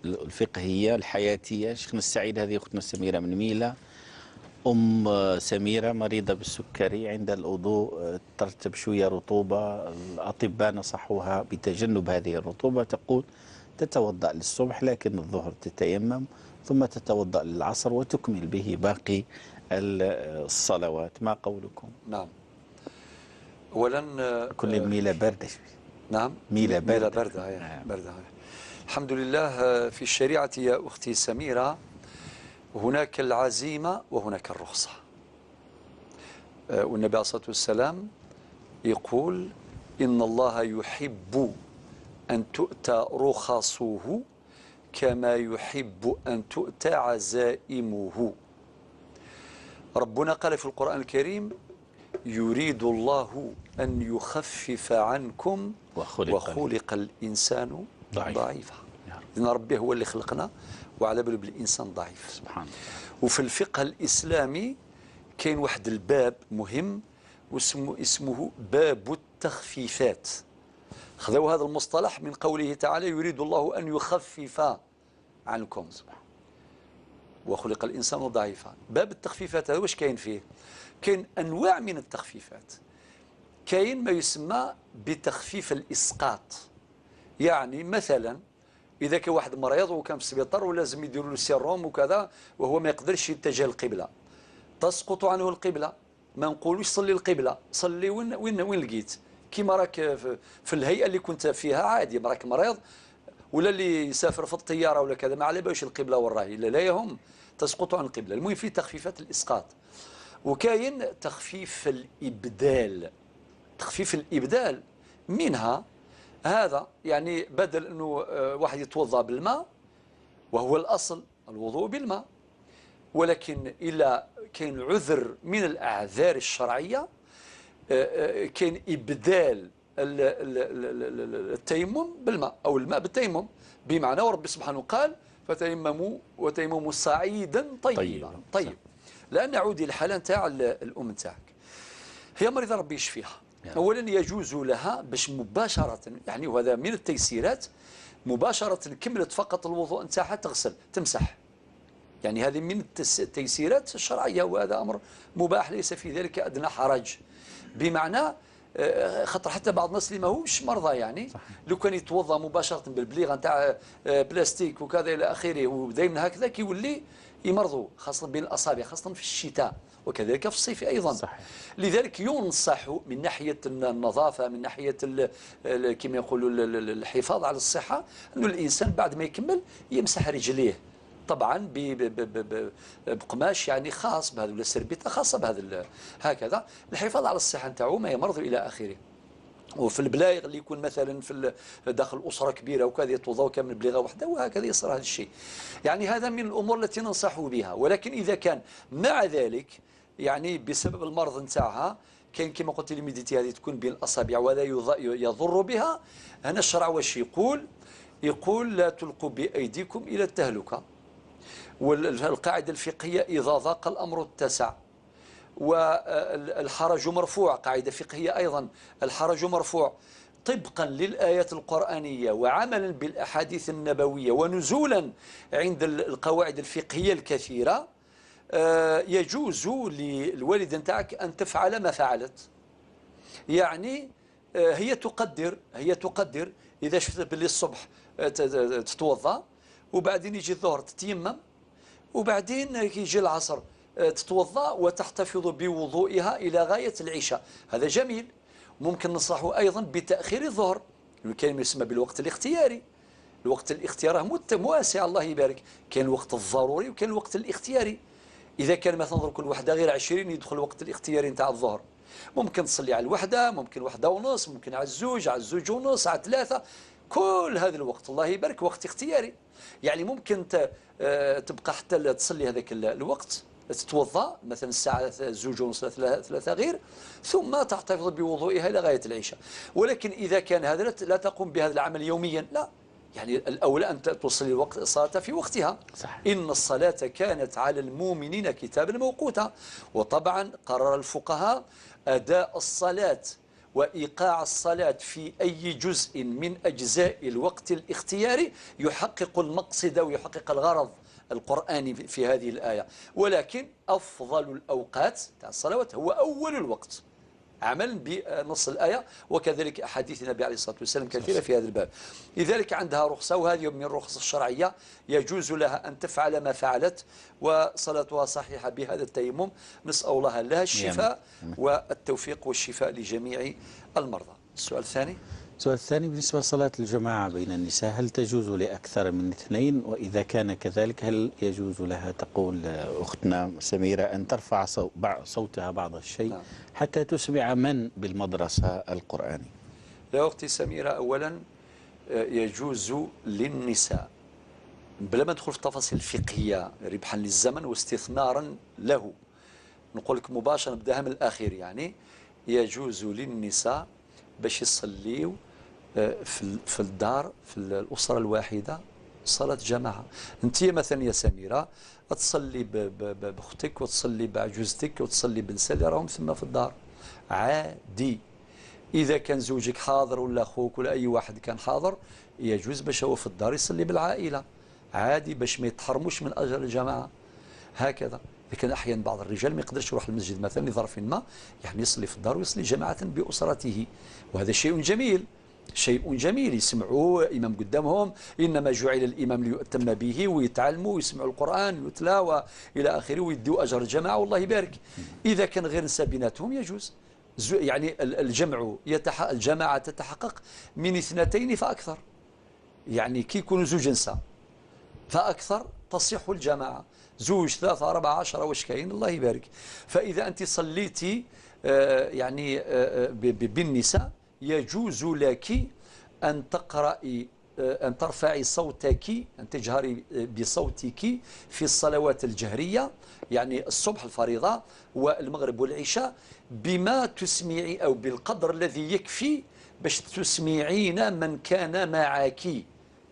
الفقهية الحياتية. شيخنا السعيد، هذه أختنا سميرة من ميلا. أم سميرة مريضة بالسكري، عند الوضوء ترتب شوية رطوبة، الأطباء نصحوها بتجنب هذه الرطوبة. تقول تتوضأ للصبح لكن الظهر تتيمم، ثم تتوضأ للعصر وتكمل به باقي الصلوات. ما قولكم؟
نعم. أولا
كل الميلة باردة.
نعم،
ميلة باردة.
باردة. باردة. الحمد لله. في الشريعة يا أختي سميرة هناك العزيمة وهناك الرخصة. والنبي عليه الصلاة والسلام يقول إن الله يحب أن تؤتى رخصه كما يحب أن تؤتى عزائمه. ربنا قال في القرآن الكريم يريد الله أن يخفف عنكم وخلق الإنسان ضعيفا. إن ربي هو اللي خلقنا وعلى باله بالإنسان ضعيف.
سبحان الله.
وفي الفقه الإسلامي كاين واحد الباب مهم اسمه باب التخفيفات. خذوا هذا المصطلح من قوله تعالى يريد الله أن يخفف عنكم وخلق الإنسان ضعيفا. باب التخفيفات هذا واش كاين فيه؟ كاين أنواع من التخفيفات. كاين ما يسمى بتخفيف الإسقاط، يعني مثلا إذا كان واحد مريض وكان في السبيطار ولازم يديروا له سيروم وكذا وهو ما يقدرش يتجه القبلة، تسقط عنه القبلة. ما نقولوش صلي القبلة، صلي وين لقيت، كيما راك في الهيئة اللي كنت فيها عادي، راك مريض ولا اللي يسافر في الطيارة ولا كذا ما على بالوش القبلة والراهي، لا يهم تسقط عن القبلة. المهم في تخفيفات الإسقاط. وكاين تخفيف الإبدال. تخفيف الإبدال منها هذا يعني بدل أنه واحد يتوضأ بالماء وهو الأصل الوضوء بالماء، ولكن إلا كاين عذر من الأعذار الشرعية كاين إبدال التيمم بالماء أو الماء بالتيمم، بمعنى ورب سبحانه قال فتيمموا وتيمموا صعيدا طيبا. طيب الآن نعود إلى الحالة نتاع الأم نتاعك، هي مريضة ربي يشفيها. أولا يجوز لها باش مباشرة، يعني وهذا من التيسيرات، مباشرة كملت فقط الوضوء نتاعها تغسل تمسح، يعني هذه من التيسيرات الشرعية، وهذا أمر مباح ليس في ذلك أدنى حرج. بمعنى خاطر حتى بعض الناس اللي ماهوش مرضى يعني لو كان يتوضا مباشرة بالبليغة نتاع بلاستيك وكذا إلى آخره ودائما هكذا كيولي يمرضوا، خاصة بين الأصابع، خاصة في الشتاء وكذلك في الصيف أيضا. صحيح. لذلك ينصح من ناحية النظافة، من ناحية كما يقولوا الحفاظ على الصحة، أنه الإنسان بعد ما يكمل يمسح رجليه طبعا بقماش يعني خاص بهذا ولا سربيطه خاصه بهذا هكذا الحفاظ على الصحه نتاعو ما يمرض الى اخره. وفي البلايغ اللي يكون مثلا في داخل اسره كبيره وكذا يتوضاو كامل بليغه واحده وهكذا يصير هذا الشيء. يعني هذا من الامور التي ننصح بها. ولكن اذا كان مع ذلك يعني بسبب المرض نتاعها كاين كما قلت لي ميديتي هذه تكون بين الأصابع ولا يضر بها. هنا الشرع واش يقول لا تلقوا بأيديكم إلى التهلكة. والقاعدة الفقهية إذا ضاق الأمر اتسع. والحرج مرفوع، قاعدة فقهية أيضا، الحرج مرفوع طبقا للآيات القرآنية وعملا بالأحاديث النبوية ونزولا عند القواعد الفقهية الكثيرة. يجوز للوالد نتاعك أن تفعل ما فعلت. يعني هي تقدر إذا شفت باللي الصبح تتوضأ وبعدين يجي الظهر تتيمم وبعدين يجي العصر تتوضأ وتحتفظ بوضوئها إلى غاية العشاء، هذا جميل. ممكن نصحه أيضا بتأخير الظهر، كان ما يسمى بالوقت الاختياري. الوقت الاختياري واسع الله يبارك، كان الوقت الضروري وكان الوقت الاختياري. إذا كان مثلا كل وحدة غير 20 يدخل الوقت الاختياري نتاع الظهر، ممكن تصلي على الوحدة، ممكن وحدة ونص، ممكن على الزوج ونص، على 3. كل هذا الوقت الله يبارك وقت اختياري. يعني ممكن تبقى حتى تصلي هذاك الوقت، تتوضا مثلا الساعة 2 ونص 3 غير، ثم تحتفظ بوضوئها إلى غاية العشاء. ولكن إذا كان هذا لا تقوم بهذا العمل يوميا، لا، يعني الأولى أن تصلي الصلاة في وقتها. صح. إن الصلاة كانت على المؤمنين كتابا موقوتا. وطبعا قرر الفقهاء أداء الصلاة وإيقاع الصلاة في أي جزء من أجزاء الوقت الاختياري يحقق المقصد ويحقق الغرض القرآني في هذه الآية. ولكن أفضل الأوقات تاع الصلوات هو أول الوقت عملا بنص الآية، وكذلك أحاديث النبي عليه الصلاة والسلام كثيرة في هذا الباب. لذلك عندها رخصة، وهذه من الرخص الشرعية، يجوز لها أن تفعل ما فعلت وصلاتها صحيحة بهذا التيمم. نسأل الله لها الشفاء والتوفيق والشفاء لجميع المرضى. السؤال الثاني.
السؤال الثاني بالنسبة لصلاة الجماعة بين النساء، هل تجوز لأكثر من 2؟ وإذا كان كذلك هل يجوز لها، تقول أختنا سميرة، أن ترفع صوتها بعض الشيء حتى تسمع من بالمدرسة القرآني؟
يا أختي سميرة، أولا يجوز للنساء بلا ما ندخل في تفاصيل فقهية ربحا للزمن واستثمارا له، نقول لك مباشرة نبداها من الأخير. يعني يجوز للنساء باش يصليوا في الدار في الأسرة الواحدة صلاة جماعة. انت مثلا يا سميرة تصلي بأختك وتصلي بعجوزتك وتصلي بنساء اللي راهم ثم في الدار عادي. إذا كان زوجك حاضر ولا أخوك ولا أي واحد كان حاضر يجوز باش هو في الدار يصلي بالعائلة عادي، باش ما يتحرموش من أجر الجماعة هكذا. لكن أحيانا بعض الرجال ما يقدرش يروح المسجد مثلا لظرف ما، يعني يصلي في الدار ويصلي جماعة بأسرته، وهذا شيء جميل، شيء جميل. يسمعوا إمام قدامهم، إنما جعل الإمام ليؤتم به، ويتعلموا ويسمعوا القرآن ويتلاوى إلى آخره ويدوا أجر الجماعة والله يبارك. إذا كان غير نساء بيناتهم يجوز، يعني الجماعة تتحقق من 2 فأكثر، يعني كي يكونوا زوج نساء فأكثر تصح الجماعة، 2 3 4 10 واش كاين الله يبارك. فإذا أنت صليتي يعني بالنساء يجوز لك أن تقرأي، أن ترفعي صوتك، أن تجهري بصوتك في الصلوات الجهرية، يعني الصبح الفريضة والمغرب والعشاء، بما تسمعي أو بالقدر الذي يكفي باش تسمعين من كان معك.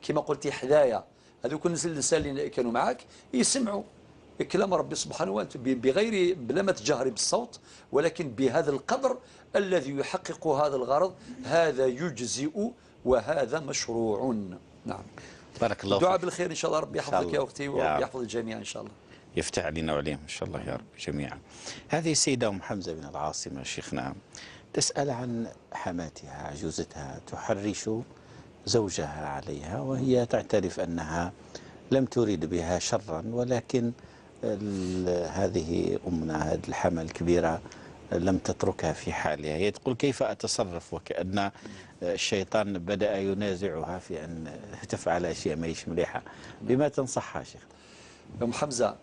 كما قلتي حذايا هذوك النساء اللي كانوا معك يسمعوا كلام ربي سبحانه وتعالى بغير بلا ما تجهري بالصوت، ولكن بهذا القدر الذي يحقق هذا الغرض، هذا يجزئ وهذا مشروع. نعم.
بارك الله
الدعاء
فيك.
بالخير إن شاء الله. ربي يحفظك يا أختي وربي يحفظ الجميع إن شاء الله.
يفتح علينا وعليهم إن شاء الله يا رب جميعا. هذه السيدة أم حمزة من العاصمة شيخنا تسأل عن حماتها عجوزتها تحرش زوجها عليها، وهي تعترف أنها لم تريد بها شرا، ولكن هذه أمنا هذه الحمى الكبيرة لم تتركها في حالها. هي تقول كيف أتصرف وكأن الشيطان بدأ ينازعها في أن تفعل أشياء ما هيش مليحة. بما تنصحها شيخ؟
أم حمزة،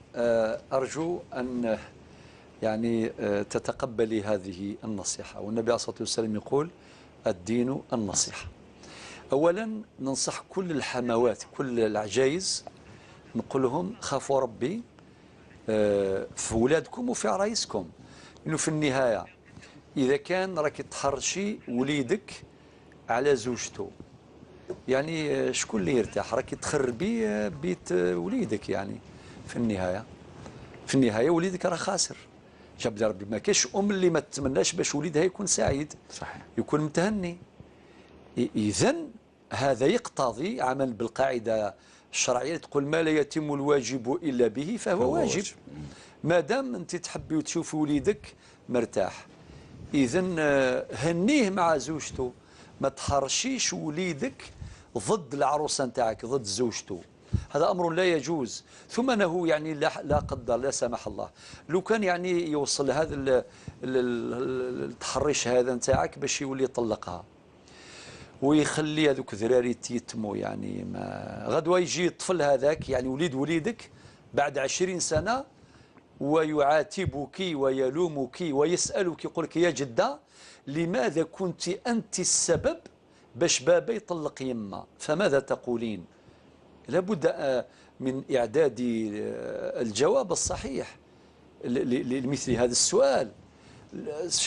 أرجو أن يعني تتقبلي هذه النصيحة، والنبي عليه الصلاة والسلام يقول الدين النصيحة. أولا ننصح كل الحموات كل العجائز، نقول لهم خافوا ربي في ولادكم وفي عرايسكم، انه في النهايه اذا كان راك تحرشي وليدك على زوجته، يعني شكون اللي يرتاح؟ راك تخربي بيت وليدك، يعني في النهايه وليدك راه خاسر. جاب ربي ما كاش اللي ما تتمناش باش وليدها يكون سعيد،
صحيح،
يكون متهني. اذا هذا يقتضي عمل بالقاعده الشرعيه تقول ما لا يتم الواجب الا به فهو واجب. ما دام انت تحبي وتشوفي وليدك مرتاح، اذا هنيه مع زوجته، ما تحرشيش وليدك ضد العروسه نتاعك، ضد زوجته. هذا امر لا يجوز. ثم انه يعني لا قدر لا سمح الله لو كان يعني يوصل هذا التحرش هذا نتاعك باش يولي يطلقها ويخلي هذوك ذراري يتموا، يعني ما غدوه يجي الطفل هذاك يعني وليدك بعد 20 سنه ويعاتبك ويلومك ويسالك، يقول لك يا جده لماذا كنت انت السبب باش بابا يطلق يما؟ فماذا تقولين؟ لابد من إعداد الجواب الصحيح لمثل هذا السؤال.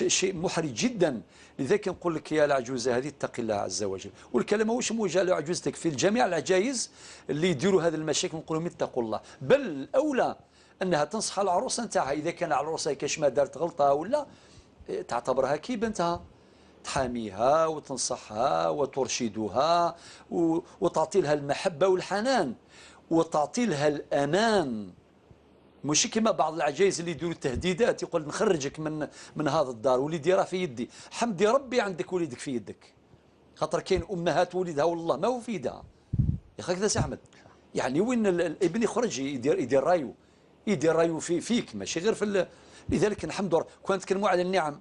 شيء محرج جدا. لذلك نقول لك يا العجوزة هذه اتقي الله عز وجل. والكلام ماهوش موجه لعجوزتك، في الجميع العجائز اللي يديروا هذه المشاكل نقول لهم اتقوا الله. بل الأولى أنها تنصح العروسة نتاعها، إذا كان العروسة كاش ما دارت غلطة ولا تعتبرها كي بنتها، تحاميها وتنصحها وترشدها وتعطي لها المحبة والحنان وتعطي لها الأمان. مش كما بعض العجائز اللي يديروا التهديدات، يقول نخرجك من هذا الدار، وليدي راه في يدي. حمدي ربي عندك وليدك في يدك، خاطر كاين امهات وليدها والله ما هو في يدها. يا اخي كذا سي احمد، يعني وين الابن يخرج يدير رايو فيك، ماشي غير في لذلك نحمد كون نتكلموا على النعم.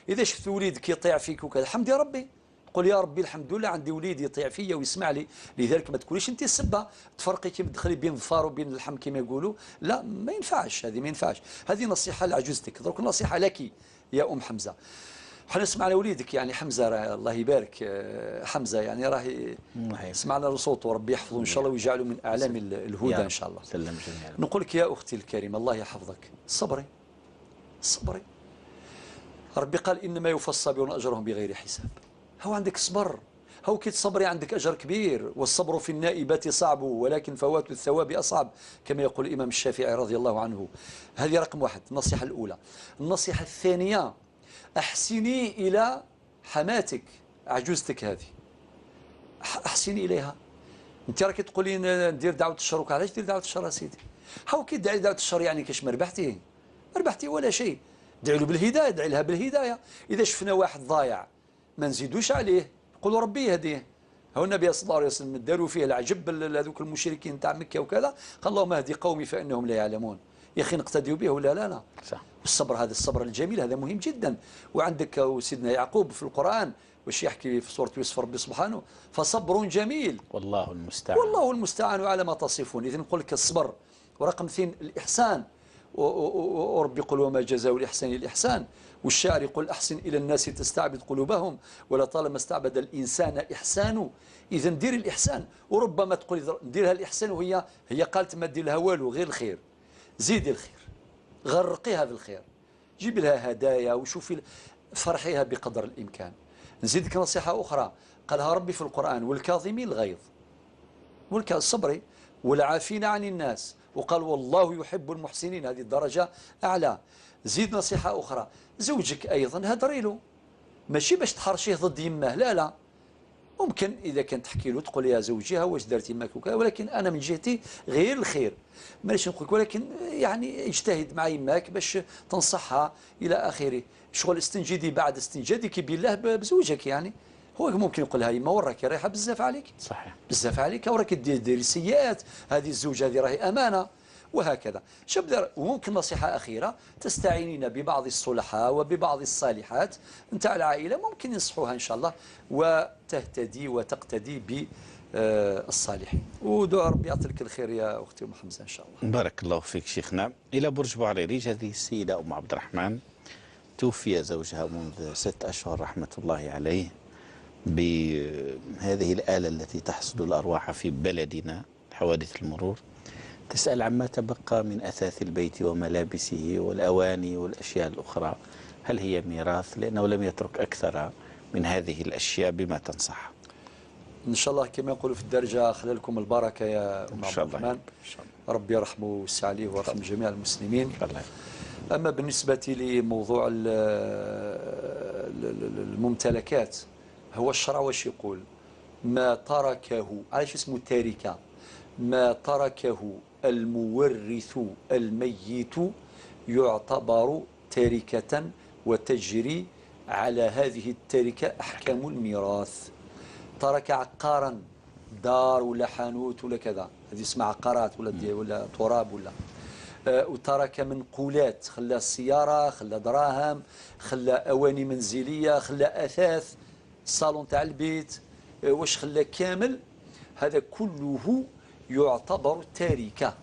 إذا شفت وليدك يطيع فيك وكذا حمد يا ربي، قل يا ربي الحمد لله عندي وليد يطيع فيا ويسمع لي. لذلك ما تكونيش انت السبه، تفرقي كيما تدخلي بين الظفار وبين اللحم كما يقولوا. لا ما ينفعش، هذه ما ينفعش. هذه نصيحه لعجوزتك، درك نصيحه لك يا ام حمزه. حنا نسمع على وليدك يعني حمزه، الله يبارك حمزه، يعني راه سمعنا صوته، ربي يحفظه ان شاء الله ويجعله من اعلام الهدى ان شاء الله.
سلم جميعا.
نقول لك يا اختي الكريمه الله يحفظك، صبري. ربي قال إنما يوفى الصابرون أجرهم بغير حساب. هو عندك صبر، هو كي تصبري عندك أجر كبير. والصبر في النائبات صعب ولكن فوات الثواب أصعب، كما يقول الإمام الشافعي رضي الله عنه. هذه رقم واحد، النصيحة الأولى. النصيحة الثانية، أحسني إلى حماتك عجوزتك هذه، أحسني إليها. أنت راكي تقولين ندير دعوة الشر، علاش دير دعوة الشر يا سيدي؟ هو كي تدعي دعوة الشر يعني كاش ما ربحتي ولا شيء. ادعي له بالهدايه، ادعي لها بالهدايه. اذا شفنا واحد ضايع ما نزيدوش عليه، نقولوا ربي يهديه. هو النبي صلى الله عليه وسلم داروا فيه العجب هذوك المشركين تاع مكه وكذا، قال اللهم اهدي قومي فانهم لا يعلمون. يا اخي نقتديوا به ولا لا؟
صح.
والصبر هذا الصبر الجميل هذا مهم جدا. وعندك سيدنا يعقوب في القران واش يحكي في سوره يوسف ربي سبحانه، فصبر جميل
والله المستعان
على ما تصفون. اذا نقول لك الصبر. ورقم اثنين الإحسان. وربي يقول وما جزاء الإحسان الإحسان. والشاعر يقول أحسن إلى الناس تستعبد قلوبهم ولطالما استعبد الإنسان إحسان. إذا ندير الإحسان. وربما تقول نديرها الإحسان وهي قالت ما دير لها والو غير الخير. زيدي الخير، غرقيها بالخير، جيبي لها هدايا وشوفي فرحيها بقدر الإمكان. نزيدك نصيحة أخرى قالها ربي في القرآن والكاظمين الغيظ صبري والعافين عن الناس، وقال والله يحب المحسنين، هذه الدرجة أعلى. زيد نصيحة أخرى، زوجك أيضا هدري له، ماشي باش تحرشيه ضد يماه، لا ممكن إذا كنت تحكي له تقول يا زوجي واش درت يماك وكذا، ولكن أنا من جهتي غير الخير، مانيش نقول لك، ولكن يعني اجتهد مع يماك باش تنصحها إلى آخره. شغل استنجدي بعد استنجادك بالله بزوجك، يعني هو ممكن يقول لها يما وراك رايحه بزاف عليك،
صحيح
بزاف عليك، وراك ديري سيئات، هذه الزوجه هذه راهي امانه، وهكذا. وممكن نصيحه اخيره، تستعينين ببعض الصلحاء وببعض الصالحات نتاع العائله، ممكن ينصحوها ان شاء الله وتهتدي وتقتدي بالصالحين. ودعاء ربي يعطيك الخير يا اختي ام حمزه ان شاء الله.
بارك الله فيك شيخنا. الى برج بعريريج، هذه السيده ام عبد الرحمن توفي زوجها منذ 6 أشهر رحمه الله عليه بهذه الآلة التي تحصد الأرواح في بلدنا، حوادث المرور. تسأل عما تبقى من أثاث البيت وملابسه والأواني والأشياء الأخرى، هل هي ميراث؟ لأنه لم يترك أكثر من هذه الأشياء، بما تنصح؟
إن شاء الله كما يقولوا في الدرجة خلالكم البركة يا أم عبد الرحمن، ربي يرحمه ويوسع عليه ويرحم جميع المسلمين. أما بالنسبة لموضوع الممتلكات، هو الشرع واش يقول؟ ما تركه، علاش اسمه تاركة؟ ما تركه المورث الميت يعتبر تاركة، وتجري على هذه التاركة أحكام الميراث. ترك عقارا، دار ولا حانوت ولا كذا، هذه اسمها عقارات ولا تراب ولا وترك منقولات، خلى سيارة، خلى دراهم، خلى أواني منزلية، خلى أثاث، الصالون تاع البيت، واش خلى كامل، هذا كله يعتبر تاركة.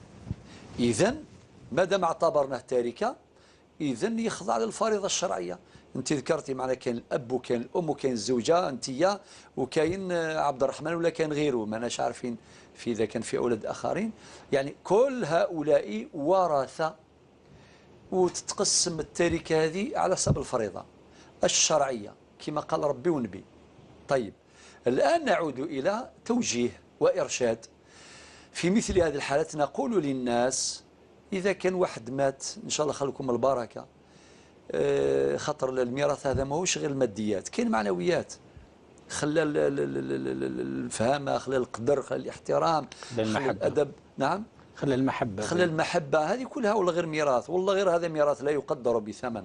إذن مادام اعتبرناه تاركة، إذن يخضع للفريضة الشرعية. انت ذكرتي معنا كاين الاب وكاين الام وكاين الزوجه انتيا وكاين عبد الرحمن ولا كاين غيره، ما ناش عارفين في اذا كان في اولاد اخرين، يعني كل هؤلاء ورثه، وتتقسم التركه هذه على حسب الفريضه الشرعيه كما قال ربي ونبي. طيب الان نعود الى توجيه وارشاد. في مثل هذه الحالات نقول للناس اذا كان واحد مات، ان شاء الله خلكم البركه، خطر الميراث هذا ماهوش غير الماديات، كاين معنويات، خلى الفهامه، خلى القدر، خلى الاحترام، خلى الادب. نعم،
خلى المحبه،
خلى المحبه، هذه كلها والله غير ميراث، والله غير هذا ميراث لا يقدر بثمن.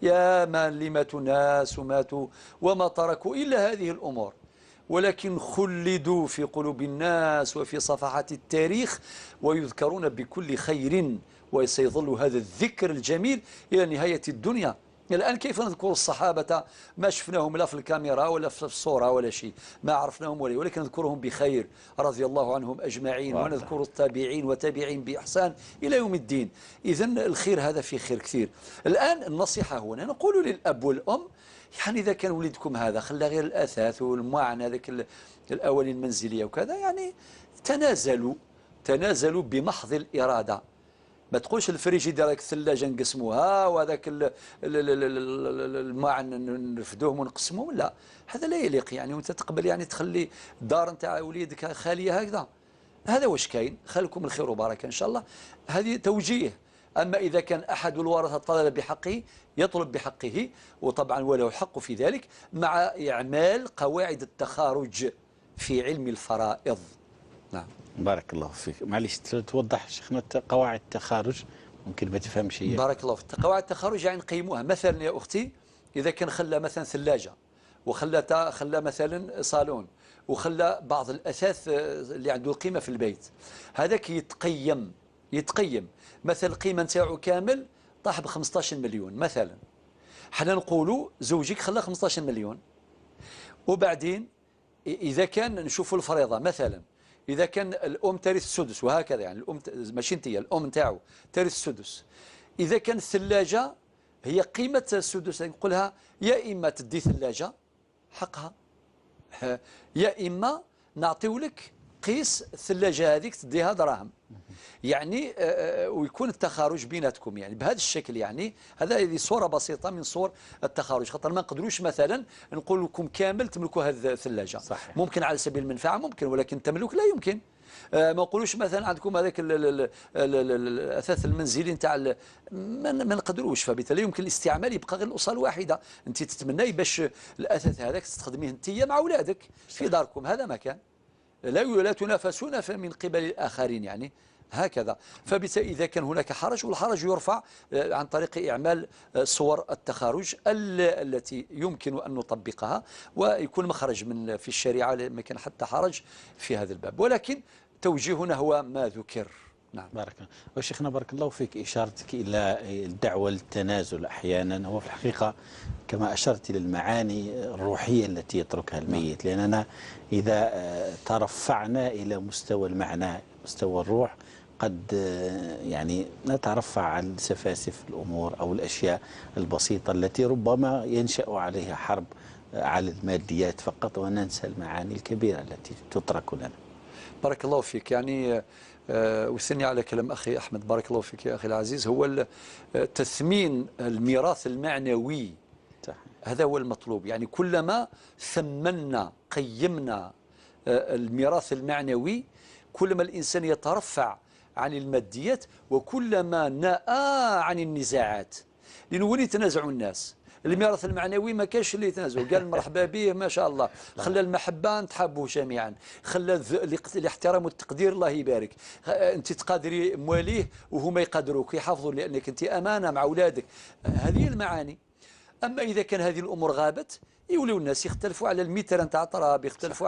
يا من اللي ماتوا ناس وماتوا وما تركوا الا هذه الامور، ولكن خلدوا في قلوب الناس وفي صفحات التاريخ ويذكرون بكل خير، وسيظل هذا الذكر الجميل إلى نهاية الدنيا. الآن كيف نذكر الصحابة؟ ما شفناهم لا في الكاميرا ولا في الصورة ولا شيء، ما عرفناهم ولا، ولكن نذكرهم بخير رضي الله عنهم أجمعين، ونذكر التابعين وتابعين بإحسان إلى يوم الدين. إذن الخير هذا في خير كثير. الآن النصيحة هنا نقول للأب والأم، يعني إذا كان ولدكم هذا خلى غير الأثاث والمواعن، هذاك الأواني المنزلية وكذا، يعني تنازلوا بمحض الإرادة. ما تقولش الفريجيدير هذاك الثلاجه نقسموها وهذاك الماعن نرفدوهم ونقسموهم، لا، هذا لا يليق. يعني وانت تقبل يعني تخلي دار نتاع وليدك خاليه هكذا، هذا واش كاين؟ خلكم الخير وبركه ان شاء الله. هذه توجيه. اما اذا كان احد الورثه طلب بحقه يطلب بحقه، وطبعا وله الحق في ذلك، مع اعمال قواعد التخارج في علم الفرائض. نعم،
بارك الله فيك. معليش توضح شيخنا قواعد التخارج، ممكن ما تفهمش هي.
بارك الله فيك. قواعد التخارج يعني نقيموها. مثلا يا اختي، اذا كان خلى مثلا ثلاجه، خلى مثلا صالون، وخلى بعض الاثاث اللي عنده قيمه في البيت، هذاك يتقيم مثلا القيمه نتاعو كامل طاح ب 15 مليون مثلا، حنا نقولوا زوجك خلى 15 مليون، وبعدين اذا كان نشوفوا الفريضه مثلا، إذا كان الأم ترث السدس وهكذا، يعني الأم ماشي انت، الأم نتاعو ترث السدس، إذا كان الثلاجة هي قيمة السدس، نقولها يا إما تدي ثلاجة حقها، يا إما نعطيو لك قيس الثلاجة هذيك تديها دراهم، يعني ويكون التخارج بيناتكم يعني بهذا الشكل. يعني هذه صورة بسيطة من صور التخارج، خاطر ما نقدروش مثلا نقول لكم كامل تملكوا هذه الثلاجة. صحيح. ممكن على سبيل المنفعة ممكن، ولكن تملك لا يمكن. ما نقولوش مثلا عندكم هذاك الاثاث المنزلي نتاع ما نقدروش، فبالتالي يمكن الاستعمال يبقى غير الاسره الواحده. انت تتمنى باش الاثاث هذاك تستخدميه انت مع اولادك في داركم، هذا ما كان، لا تنافسون من قبل الآخرين يعني هكذا. فبالتالي إذا كان هناك حرج، والحرج يرفع عن طريق إعمال صور التخارج التي يمكن أن نطبقها، ويكون مخرج من في الشريعة، ما كان حتى حرج في هذا الباب، ولكن توجيهنا هو ما ذكر. نعم،
بارك الله. وشيخنا بارك الله فيك، إشارتك إلى الدعوة للتنازل أحيانا هو في الحقيقة كما أشرت إلى المعاني الروحية التي يتركها الميت، لأننا إذا ترفعنا إلى مستوى المعنى، مستوى الروح، قد يعني نترفع عن سفاسف الأمور أو الأشياء البسيطة التي ربما ينشأ عليها حرب على الماديات فقط، وننسى المعاني الكبيرة التي تترك لنا.
بارك الله فيك. يعني وثني على كلام أخي أحمد بارك الله فيك يا أخي العزيز، هو تثمين الميراث المعنوي. هذا هو المطلوب. يعني كلما ثمنا قيمنا الميراث المعنوي كلما الإنسان يترفع عن الماديات وكلما نأى عن النزاعات. لأنه وين يتنازعوا الناس؟ الميراث المعنوي ما كانش اللي يتنازعوا، قال مرحبا به ما شاء الله، خلى المحبة نتحابوا جميعا، خلى الاحترام والتقدير الله يبارك، انت تقادري مواليه وهما يقدروك يحافظوا لأنك انت أمانة مع أولادك. هذه المعاني. أما إذا كان هذه الأمور غابت يوليو الناس يختلفوا على المتر نتاع تراب، يختلفوا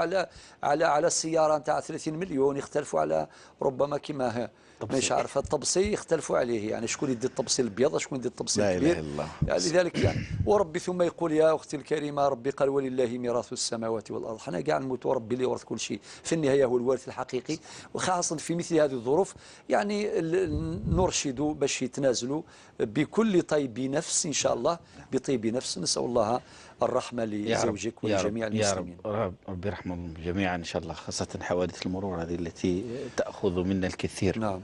على السيارة نتاع 30 مليون، يختلفوا على ربما كما مش عارف الطبسي يختلفوا عليه، يعني شكون يدي الطبسي الابيض شكون يدي الطبسي الكبير. لا اله الا الله. يعني لذلك يعني وربي ثم يقول يا اختي الكريمه ربي قال ولله ميراث السماوات والارض. حنا كاع نموت وربي اللي يورث كل شيء، في النهايه هو الوارث الحقيقي. وخاصه في مثل هذه الظروف يعني نرشدوا باش يتنازلوا بكل طيب نفس ان شاء الله، بطيب نفس. نسال الله الرحمه لزوجك ولجميع المسلمين.
يا رب ربي يرحمهم جميعا ان شاء الله، خاصه حوادث المرور هذه التي تاخذ منا الكثير.
نعم.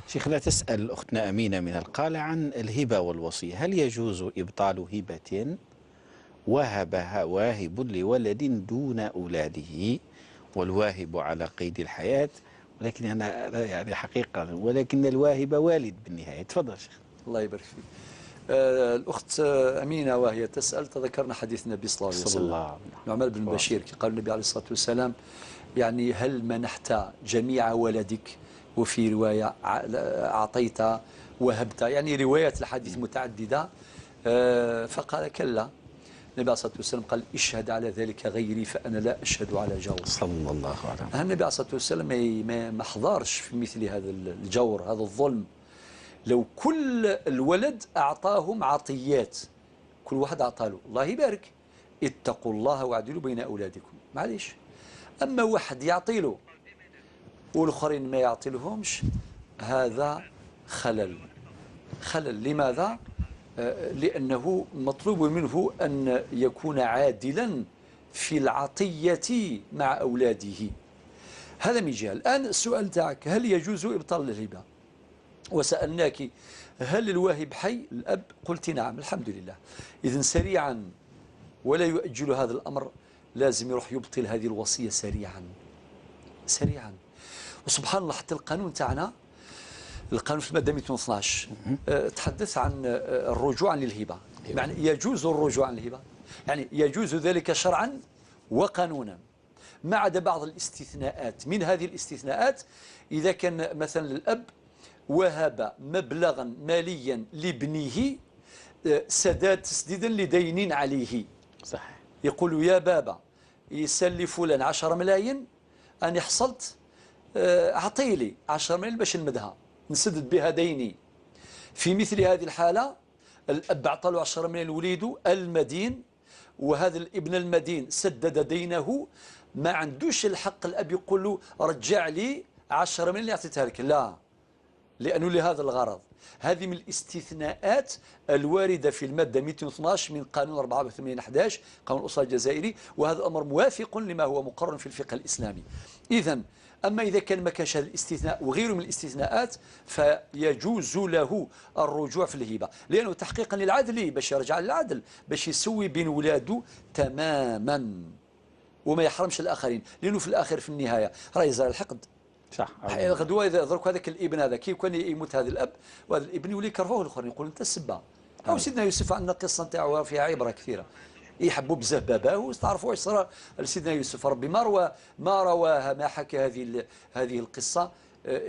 شيخنا تسال اختنا امينه من القالة عن الهبه والوصيه، هل يجوز ابطال هبه وهبها واهب لولد دون اولاده والواهب على قيد الحياه، ولكن انا يعني حقيقه ولكن الواهب والد بالنهايه. تفضل شيخ. الله
يبارك فيك. الأخت أمينة وهي تسأل، تذكرنا حديث النبي صلى الله عليه وسلم نعمان بن بشير قال النبي عليه الصلاة والسلام يعني هل منحت جميع ولدك، وفي رواية أعطيت وهبت، يعني روايات الحديث متعددة. فقال كلا. النبي عليه الصلاة والسلام قال اشهد على ذلك غيري فأنا لا أشهد على جور.
صلى الله عليه وسلم.
النبي عليه الصلاة والسلم ما حضرش في مثل هذا الجور، هذا الظلم. لو كل الولد أعطاهم عطيات، كل واحد أعطى له الله يبارك اتقوا الله واعدلوا بين أولادكم، معليش. أما واحد يعطي له والآخرين ما يعطي لهمش، هذا خلل. لماذا؟ لأنه مطلوب منه أن يكون عادلا في العطية مع أولاده. هذا من جهة. الآن السؤال تاعك هل يجوز إبطال الهبة؟ وسألناك هل الواهب حي الأب؟ قلت نعم الحمد لله. إذن سريعا ولا يؤجل هذا الأمر، لازم يروح يبطل هذه الوصية سريعا. وسبحان الله حتى القانون تاعنا، القانون في المادة 212 تحدث عن الرجوع عن الهبة، يعني يجوز الرجوع عن الهبة، يعني يجوز ذلك شرعا وقانونا، ما عدا بعض الاستثناءات. من هذه الاستثناءات إذا كان مثلا الأب وهب مبلغا ماليا لابنه سداد تسديدا لدين عليه،
صح،
يقول يا بابا يسلي فلان 10 ملايين أنا حصلت، أعطي لي 10 ملايين باش نمدها نسدد بها ديني. في مثل هذه الحالة الأب أعطى له 10 ملايين لوليده المدين، وهذا الابن المدين سدد دينه، ما عندوش الحق الأب يقول له رجع لي 10 ملايين اللي أعطيتها لك، لا، لأنه لهذا الغرض. هذه من الاستثناءات الواردة في المادة 212 من قانون 84/11 قانون الأسرة الجزائري، وهذا الأمر موافق لما هو مقرر في الفقه الإسلامي. أما إذا كان ما كانش هذا الاستثناء وغيره من الاستثناءات فيجوز له الرجوع في الهبة، لأنه تحقيقا للعدل، باش يرجع للعدل، باش يسوي بين ولاده تماما وما يحرمش الآخرين، لأنه في الآخر في النهاية راه يزرع الحقد.
صح.
غدوه اذا درك هذاك الابن هذا كي كان يموت هذا الاب وهذا الابن يولي يكرهوه الاخرين، يقول انت السبه. او سيدنا يوسف عندنا قصه نتاعو فيها عبره كثيره، يحبوا بزاف باباه وتعرفوا واش صرا لسيدنا يوسف. ربي ما رواها ما حكى هذه القصه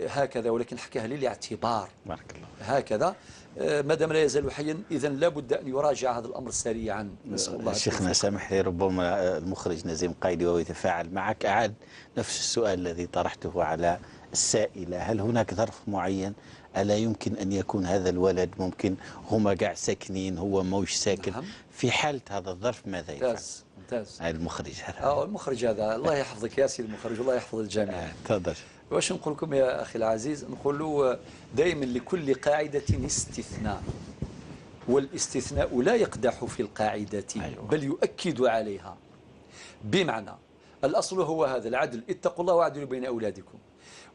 هكذا، ولكن حكاها للاعتبار.
بارك الله.
هكذا ما دام لا يزال حيا اذا لابد ان يراجع هذا الامر سريعا. نسال الله.
شيخنا سامح لي، ربما المخرج نزيم قايدي وهو يتفاعل معك أعاد نفس السؤال الذي طرحته على السائلة، هل هناك ظرف معين؟ ألا يمكن أن يكون هذا الولد ممكن هما قاع ساكنين هو موش ساكن؟
نعم.
في حالة هذا الظرف ماذا يفعل؟
ممتاز.
المخرج هذا.
المخرج هذا الله يحفظك يا سيدي المخرج، والله يحفظ الجميع.
تفضل.
واش نقول لكم يا أخي العزيز؟ نقول له دائما لكل قاعدة استثناء، والاستثناء لا يقدح في القاعدة بل يؤكد عليها. بمعنى الأصل هو هذا العدل، اتقوا الله واعدلوا بين أولادكم،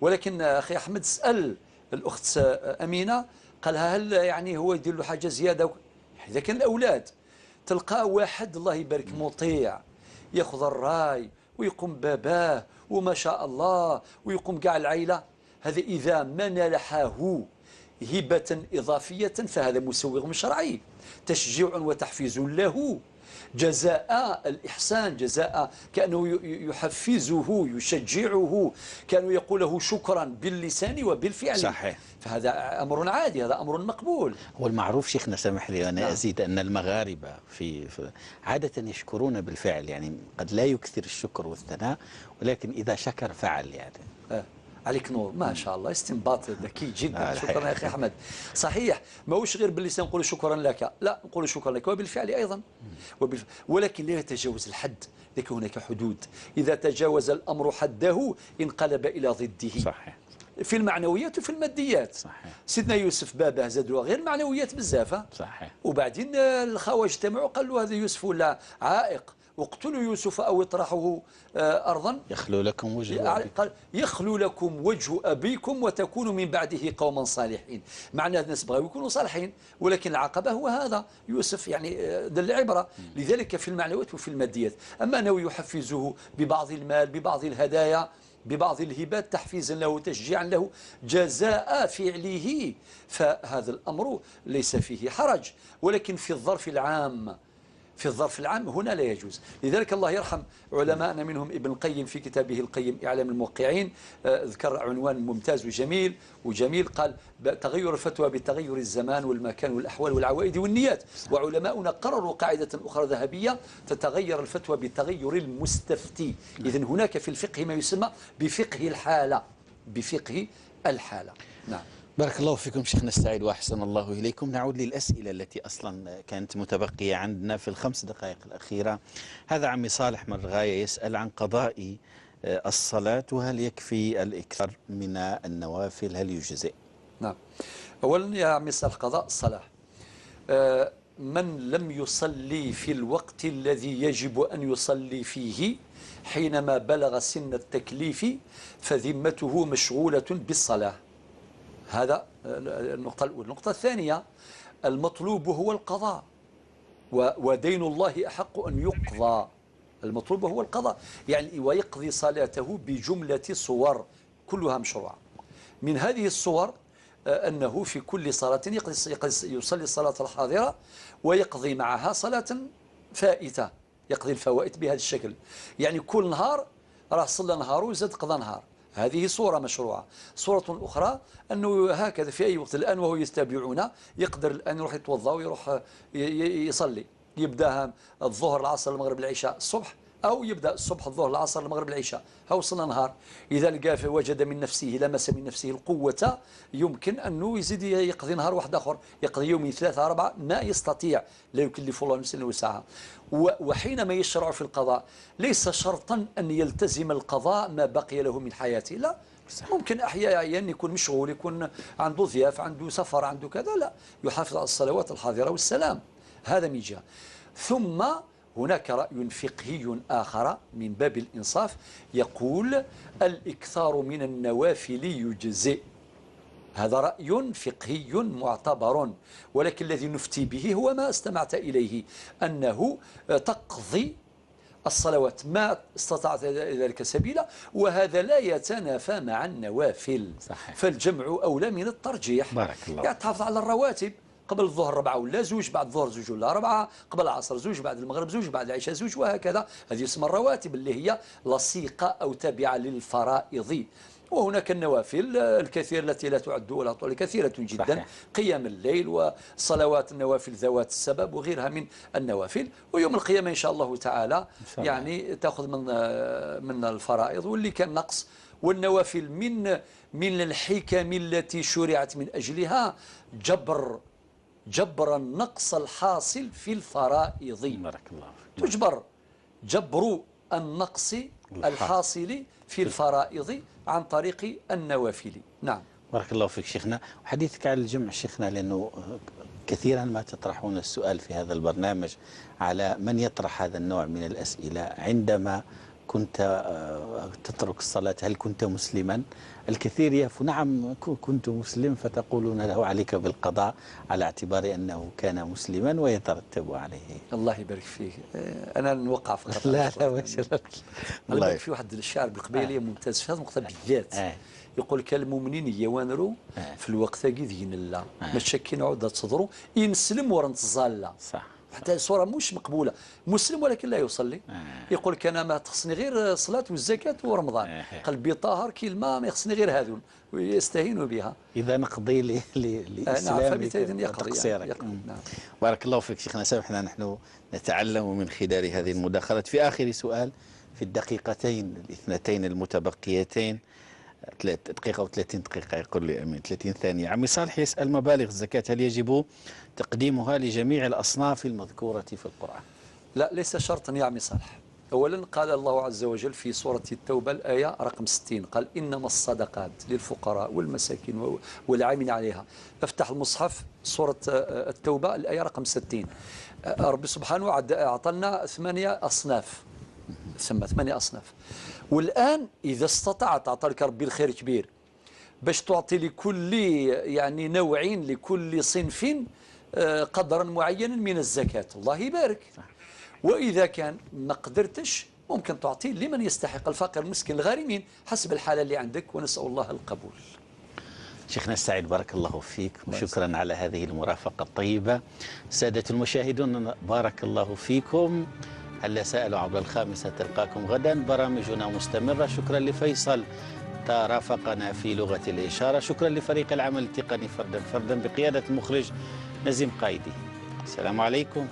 ولكن أخي أحمد سأل الأخت أمينة، قالها هل يعني هو يدير له حاجة زيادة؟ إذا كان الأولاد تلقى واحد الله يبارك مطيع ياخذ الراي ويقوم باباه وما شاء الله ويقوم كاع العائلة، هذا إذا منحه هبة إضافية فهذا مسوغ شرعي، تشجيع وتحفيز له، جزاء الإحسان، جزاء كأنه يحفزه يشجعه، كأنه يقول له شكرا باللسان وبالفعل.
صحيح.
فهذا أمر عادي، هذا أمر مقبول.
هو المعروف شيخنا، سامح لي أنا أزيد، أن المغاربة في عادة يشكرون بالفعل، يعني قد لا يكثر الشكر والثناء، ولكن إذا شكر فعل يعني.
عليك نور، ما شاء الله، استنباط ذكي جدا. شكرا يا أخي أحمد. صحيح، ماهوش غير باللسان نقول شكرا لك، لا، نقول شكرا لك وبالفعل أيضا، ولكن لا يتجاوز الحد، لكن هناك حدود، إذا تجاوز الأمر حده انقلب إلى ضده.
صحيح. في
المعنويات وفي الماديات.
صحيح.
سيدنا يوسف باباه زادوا غير معنويات بزاف.
صحيح.
وبعدين الخوة اجتمعوا قالوا هذا يوسف ولا عائق، واقتلوا يوسف أو اطرحوه أرضا
يخلو لكم وجه أبيكم.
قال يخلو لكم وجه أبيكم وتكونوا من بعده قوما صالحين. معنى الناس بغاو يكونوا صالحين، ولكن العقبة هو هذا يوسف، يعني دل العبرة. لذلك في المعنويات وفي الماديات. أما أنه يحفزه ببعض المال، ببعض الهدايا، ببعض الهبات، تحفيزا له، تشجيعا له، جزاء فعله، فهذا الأمر ليس فيه حرج. ولكن في الظرف العام، في الظرف العام هنا لا يجوز. لذلك الله يرحم علماءنا منهم ابن القيم في كتابه القيم إعلام الموقعين، ذكر عنوان ممتاز وجميل، قال تغير الفتوى بتغير الزمان والمكان والأحوال والعوائد والنيات. وعلماؤنا قرروا قاعدة أخرى ذهبية، تتغير الفتوى بتغير المستفتي. إذن هناك في الفقه ما يسمى بفقه الحالة، بفقه الحالة. نعم.
بارك الله فيكم شيخنا السعيد وأحسن الله إليكم. نعود للأسئلة التي أصلا كانت متبقية عندنا في ال5 دقائق الأخيرة. هذا عمي صالح من الغاية يسأل عن قضاء الصلاة، وهل يكفي الإكثار من النوافل، هل يجزئ؟
نعم. أولا يا عمي صالح، قضاء الصلاة، من لم يصلي في الوقت الذي يجب أن يصلي فيه حينما بلغ سن التكليف فذمته مشغولة بالصلاة. هذا النقطة الأولى. النقطة الثانية، المطلوب هو القضاء، ودين الله أحق أن يقضى. المطلوب هو القضاء، يعني ويقضي صلاته بجملة صور كلها مشروعة. من هذه الصور أنه في كل صلاة يصلي الصلاة الحاضرة ويقضي معها صلاة فائتة، يقضي الفوائت بهذا الشكل. يعني كل نهار راه صلى نهار وزاد قضى نهار، هذه صورة مشروعة. صورة أخرى أنه هكذا في أي وقت الآن وهو يستابعون يقدر الآن يروح يتوضأ ويروح يصلي، يبدأ الظهر العصر المغرب العشاء الصبح، أو يبدأ الصبح الظهر العصر المغرب العشاء، هو صلى نهار. إذا لقى وجد من نفسه، لمس من نفسه القوة، يمكن أنه يزيد يقضي نهار واحد آخر، يقضي يومين 3 4 ما يستطيع، لا يكلف الله نفسا إلا وسعها. وحينما يشرع في القضاء ليس شرطا أن يلتزم القضاء ما بقي له من حياته، لا، ممكن أحيانا يكون مشغول، يكون عنده ضياف، عنده سفر، عنده كذا، لا، يحافظ على الصلوات الحاضرة والسلام. هذا من جهة. ثم هناك رأي فقهي آخر من باب الإنصاف يقول الإكثار من النوافل يجزئ. هذا رأي فقهي معتبر، ولكن الذي نفتي به هو ما استمعت إليه، أنه تقضي الصلوات ما استطعت ذلك سبيلا، وهذا لا يتنافى مع النوافل.
صحيح.
فالجمع أولى من الترجيح.
بارك الله.
يعني تحافظ على الرواتب، قبل الظهر 4 ولا 2، بعد الظهر 2 ولا 4، قبل العصر 2، بعد المغرب 2، بعد العشاء 2، وهكذا. هذه اسمها الرواتب اللي هي لصيقة أو تابعة للفرائض. وهناك النوافل الكثير التي لا تعد ولا تعد، كثيرة جدا. صحيح. قيام الليل وصلوات النوافل ذوات السبب وغيرها من النوافل. ويوم القيامة إن شاء الله تعالى يعني تأخذ من الفرائض، واللي كان نقص. والنوافل من الحكم التي شرعت من أجلها جبر النقص الحاصل في الفرائض.
بارك الله فيك.
تجبر جبر النقص الحاصل في الفرائض عن طريق النوافل. نعم.
بارك الله فيك شيخنا. وحديثك عن الجمع شيخنا، لأنه كثيرا ما تطرحون السؤال في هذا البرنامج على من يطرح هذا النوع من الأسئلة عندما كنت تترك الصلاة هل كنت مسلما؟ الكثير يهفو نعم كنت مسلم، فتقولون له عليك بالقضاء على اعتبار أنه كان مسلما ويترتب عليه.
الله يبارك فيك. أنا نوقع في خطأ.
لا ما شاء الله.
الله يبارك في واحد الشاعر بالقبيلية ممتاز في هذا النقطة بالذات. يقول كالمؤمنين يوانروا في الوقت ذين الله ما تشكين عودة تصدروا ينسلم ورا نتظالة. صح. حتى الصورة مش مقبولة، مسلم ولكن لا يصلي. يقول كان ما تخصني غير الصلاة والزكاة ورمضان، قلبي طاهر كلمة ما يخصني غير هذون ويستهين بها.
إذا نقضي لإسلامك
وتقصيرك.
نعم. بارك الله فيك شيخنا. سامحنا نحن نتعلم من خلال هذه المداخلات. في آخر سؤال في الدقيقتين الاثنتين المتبقيتين، 3 دقيقة و30 دقيقة يقول لي أمين 30 ثانية. عمي صالح يسأل مبالغ الزكاة هل يجب تقديمها لجميع الأصناف المذكورة في القرآن؟
لا ليس شرطا يا عمي صالح. أولا قال الله عز وجل في سورة التوبة الآية رقم 60 قال إنما الصدقات للفقراء والمساكين والعاملين عليها. افتح المصحف سورة التوبة الآية رقم 60. رب سبحانه أعطلنا 8 أصناف، سمى 8 أصناف. والآن إذا استطعت أعطاك ربي الخير كبير باش تعطي لكل يعني نوعين لكل صنف قدرا معينا من الزكاة الله يبارك. وإذا كان ما قدرتش ممكن تعطيه لمن يستحق، الفقير المسكين الغارمين حسب الحالة اللي عندك، ونسأل الله القبول.
شيخنا السعيد بارك الله فيك وشكرا على هذه المرافقة الطيبة. سادة المشاهدون بارك الله فيكم. هلا سألوا عبر 5 تلقاكم غدا، برامجنا مستمرة. شكرا لفيصل ترافقنا في لغة الإشارة، شكرا لفريق العمل التقني فردا بقيادة المخرج نزيم قايدي. السلام عليكم.